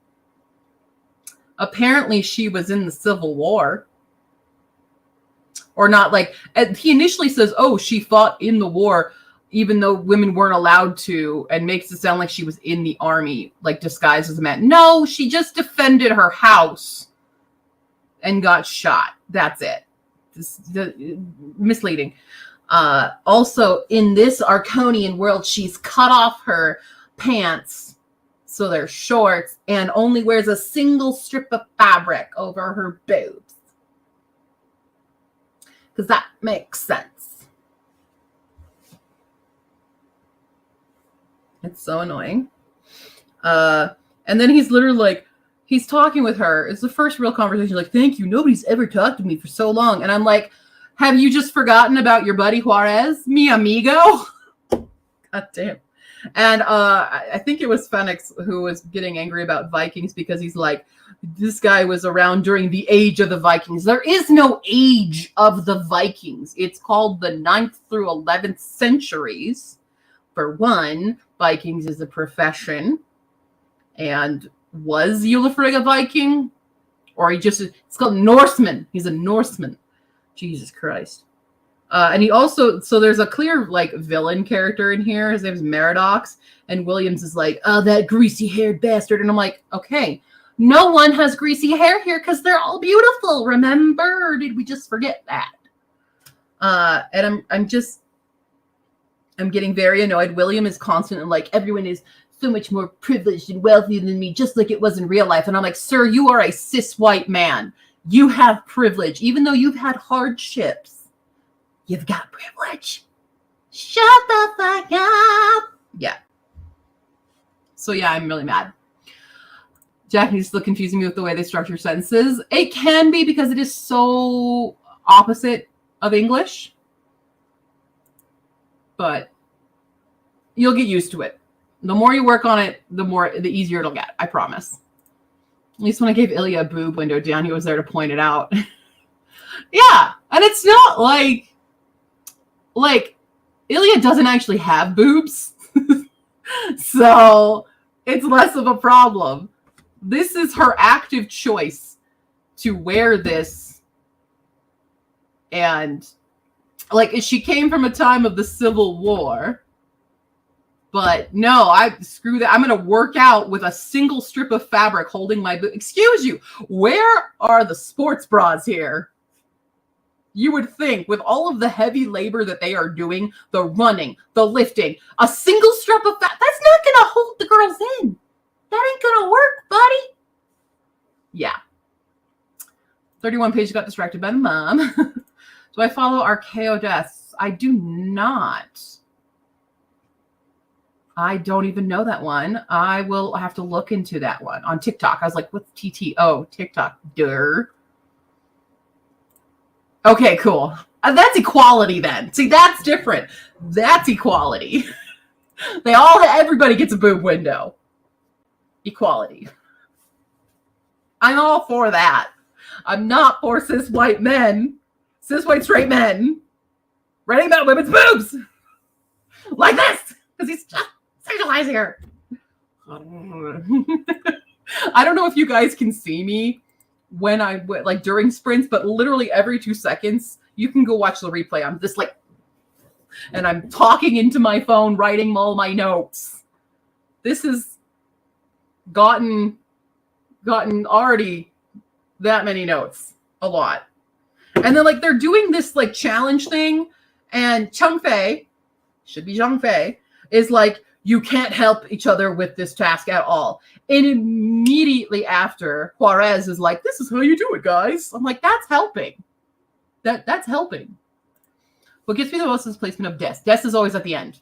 Speaker 1: Apparently she was in the Civil War. Or not, like, he initially says, oh, she fought in the war, even though women weren't allowed to, and makes it sound like she was in the army, like disguised as a man. No, she just defended her house and got shot. That's it. Misleading. Also, in this Arconian world, she's cut off her pants, so they're shorts, and only wears a single strip of fabric over her boobs. Because that makes sense. It's so annoying. And then he's literally like, he's talking with her. It's the first real conversation. Like, thank you. Nobody's ever talked to me for so long. And I'm like, have you just forgotten about your buddy Juarez? Mi amigo? God damn. And I think it was Phoenix who was getting angry about Vikings because he's like, this guy was around during the age of the Vikings. There is no age of the Vikings. It's called the 9th through 11th centuries. For one, Vikings is a profession. And was Ulfric a Viking? Or it's called Norseman. He's a Norseman. Jesus Christ. And he also, so there's a clear, like, villain character in here. His name is Meradox. And Williams is like, oh, that greasy-haired bastard. And I'm like, okay, no one has greasy hair here because they're all beautiful, remember? Or did we just forget that? And I'm getting very annoyed. William is constantly like, everyone is so much more privileged and wealthy than me, just like it was in real life. And I'm like, sir, you are a cis white man. You have privilege. Even though you've had hardships, you've got privilege. Shut the fuck up. Yeah. So yeah, I'm really mad. Japanese is still confusing me with the way they structure sentences. It can be because it is so opposite of English. But you'll get used to it. The more you work on it, the easier it'll get. I promise. At least when I gave Ilya a boob window down, he was there to point it out. Yeah. And it's not like Ilya doesn't actually have boobs. So it's less of a problem. This is her active choice to wear this. And like, she came from a time of the Civil War. But no, screw that. I'm going to work out with a single strip of fabric holding my boob. Excuse you. Where are the sports bras here? You would think with all of the heavy labor that they are doing, the running, the lifting, a single strip of fabric, that's not going to hold the girls in. That ain't going to work, buddy. Yeah. 31 pages got distracted by the mom. Do I follow Archaeo Deaths? I do not. I don't even know that one. I will have to look into that one on TikTok. I was like, what's TTO? TikTok. Durr. Okay, cool. That's equality then. See, that's different. That's equality. Everybody gets a boob window. Equality. I'm all for that. I'm not for cis white straight men writing about women's boobs. Like this. Because he's just sexualizing her. I don't know if you guys can see me when I like during sprints, but literally every 2 seconds, you can go watch the replay. I'm just like, and I'm talking into my phone, writing all my notes. This has gotten already that many notes. A lot. And then like they're doing this like challenge thing, and Changfei, should be Zhangfei, is like, you can't help each other with this task at all. And immediately after, Juarez is like, this is how you do it, guys. I'm like, that's helping. That's helping. What gets me the most is placement of des. Des is always at the end.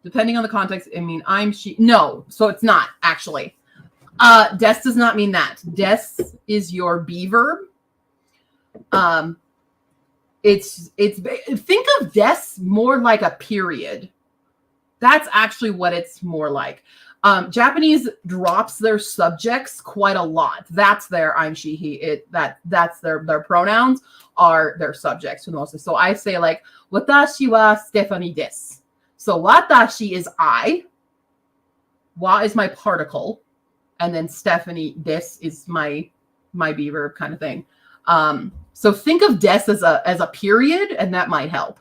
Speaker 1: Depending on the context, I mean, I'm, she. No, so it's not, actually. Des does not mean that. Des is your be verb. It's think of des more like a period. That's actually what it's more like. Japanese drops their subjects quite a lot. That's their I'm, she, he, that's their pronouns are their subjects for the most. So I say like, watashi wa Stephanie desu. So watashi is I, wa is my particle, and then Stephanie desu is my be verb kind of thing. So think of des as a period, and that might help.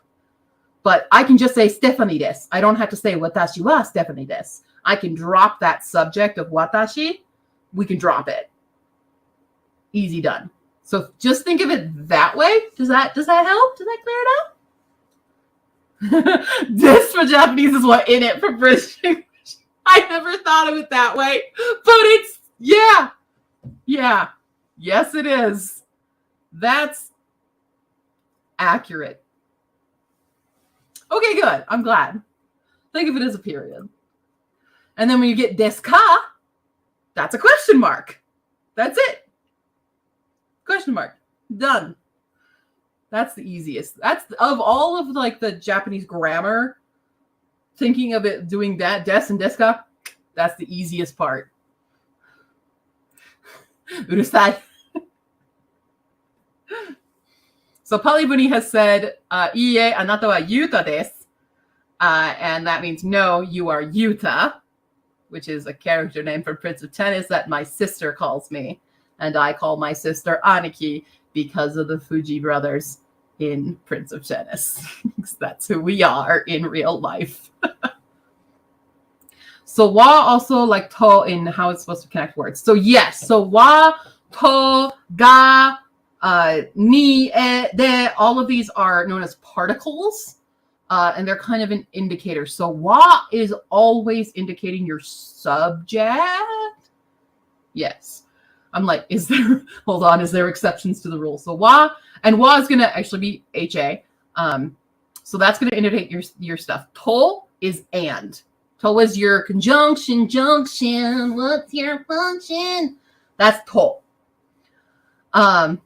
Speaker 1: But I can just say Stephanie desu. I don't have to say watashi wa Stephanie desu. I can drop that subject of watashi. We can drop it. Easy done. So just think of it that way. Does that help? Does that clear it up? This for Japanese is what in it for British English. I never thought of it that way, but it's yeah. Yes, it is. That's accurate. Okay, good. I'm glad. Think of it as a period. And then when you get desu ka, that's a question mark. That's it. Question mark. Done. That's the easiest. That's of all of like the Japanese grammar, thinking of it doing that, des and desu ka, that's the easiest part. Urusai. So Palibuni has said, Iie, anata wa Yuta desu. And that means, no, you are Yuta, which is a character name for Prince of Tennis that my sister calls me. And I call my sister Aniki because of the Fuji brothers in Prince of Tennis. That's who we are in real life. So wa also like to in how it's supposed to connect words. So yes, so wa, to, ga, ni, e, de, all of these are known as particles. And they're kind of an indicator. So wa is always indicating your subject. Yes. I'm like, is there exceptions to the rule? So wa, and wa is going to actually be HA. So that's going to indicate your stuff. To is and. To is your conjunction, junction. What's your function? That's to. And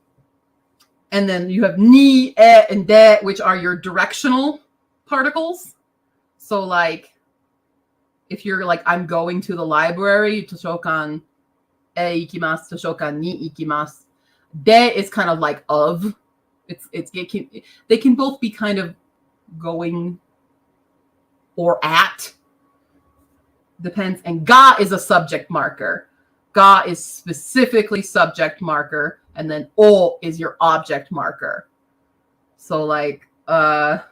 Speaker 1: then you have ni, e, and de, which are your directional particles. So like, if you're like, I'm going to the library, toshokan e ikimasu, toshokan ni ikimasu. De is kind of like of. They can both be kind of going or at. Depends. And ga is a subject marker. Ga is specifically subject marker, and then o is your object marker. So like, watashi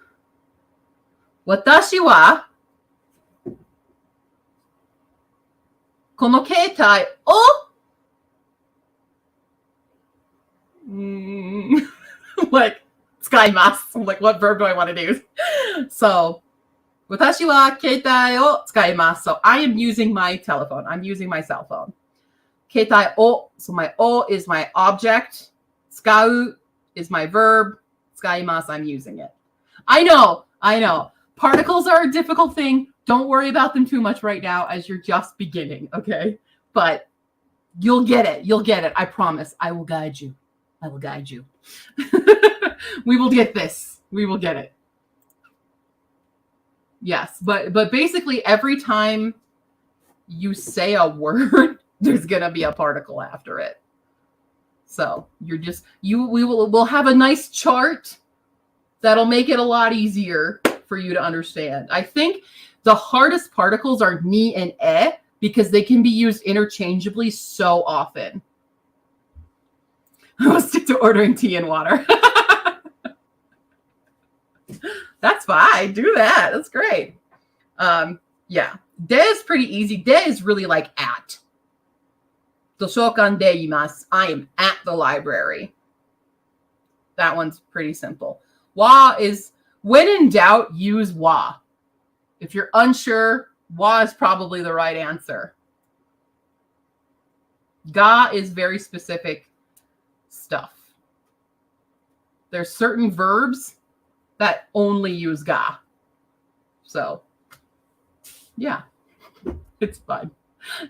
Speaker 1: wa kono keitai o like tsukaimasu. I'm like, what verb do I want to do? So watashi wa keitai o tsukaimasu. So I am using my telephone. I'm using my cell phone. Keitai o. So my o is my object. Tsukau is my verb. Tsukaimasu, I'm using it. I know. Particles are a difficult thing. Don't worry about them too much right now as you're just beginning, okay? But you'll get it. I promise. I will guide you. We will get this. We will get it. Yes, but basically every time you say a word, there's going to be a particle after it. So we'll have a nice chart that'll make it a lot easier for you to understand. I think the hardest particles are ni and e because they can be used interchangeably so often. I'll stick to ordering tea and water. That's fine. Do that. That's great. Yeah. De is pretty easy. De is really like at. Toshokan deimasu. I am at the library. That one's pretty simple. Wa is, when in doubt, use wa. If you're unsure, wa is probably the right answer. Ga is very specific stuff. There's certain verbs that only use ga. So, yeah, it's fine.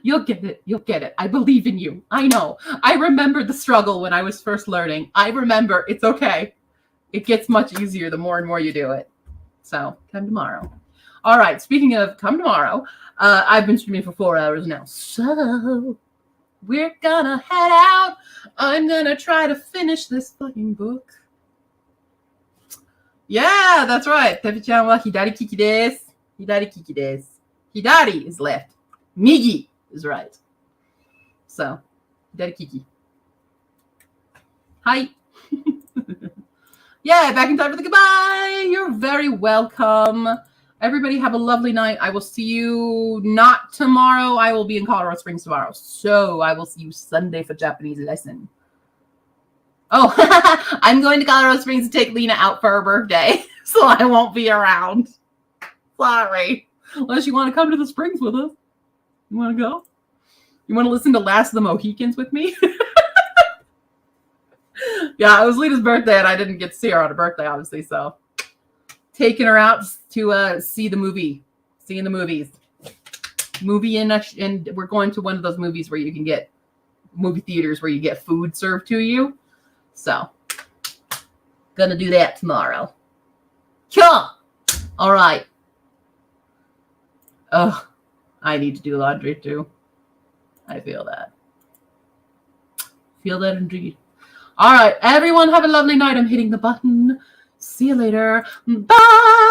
Speaker 1: You'll get it. You'll get it. I believe in you. I know. I remember the struggle when I was first learning. I remember. It's okay. It gets much easier the more and more you do it. So, come tomorrow. All right. Speaking of come tomorrow, I've been streaming for 4 hours now. So, we're gonna head out. I'm gonna try to finish this fucking book. Yeah, that's right. Tepi-chan wa hidari kiki desu. Hidari kiki desu. Hidari is left. Migi is right. So, hidari kiki. Hi. Yeah, back in time for the goodbye. You're very welcome. Everybody have a lovely night. I will see you not tomorrow. I will be in Colorado Springs tomorrow. So I will see you Sunday for Japanese lesson. Oh, I'm going to Colorado Springs to take Lena out for her birthday. So I won't be around. Sorry. Unless you want to come to the Springs with us. You want to go? You want to listen to Last of the Mohicans with me? Yeah, it was Lena's birthday and I didn't get to see her on her birthday, obviously. So taking her out to see the movie. Seeing the movies. And we're going to one of those movies where you can get movie theaters where you get food served to you. So, gonna do that tomorrow. Cool. All right. Oh, I need to do laundry too. I feel that. Feel that indeed. All right, everyone have a lovely night. I'm hitting the button. See you later. Bye.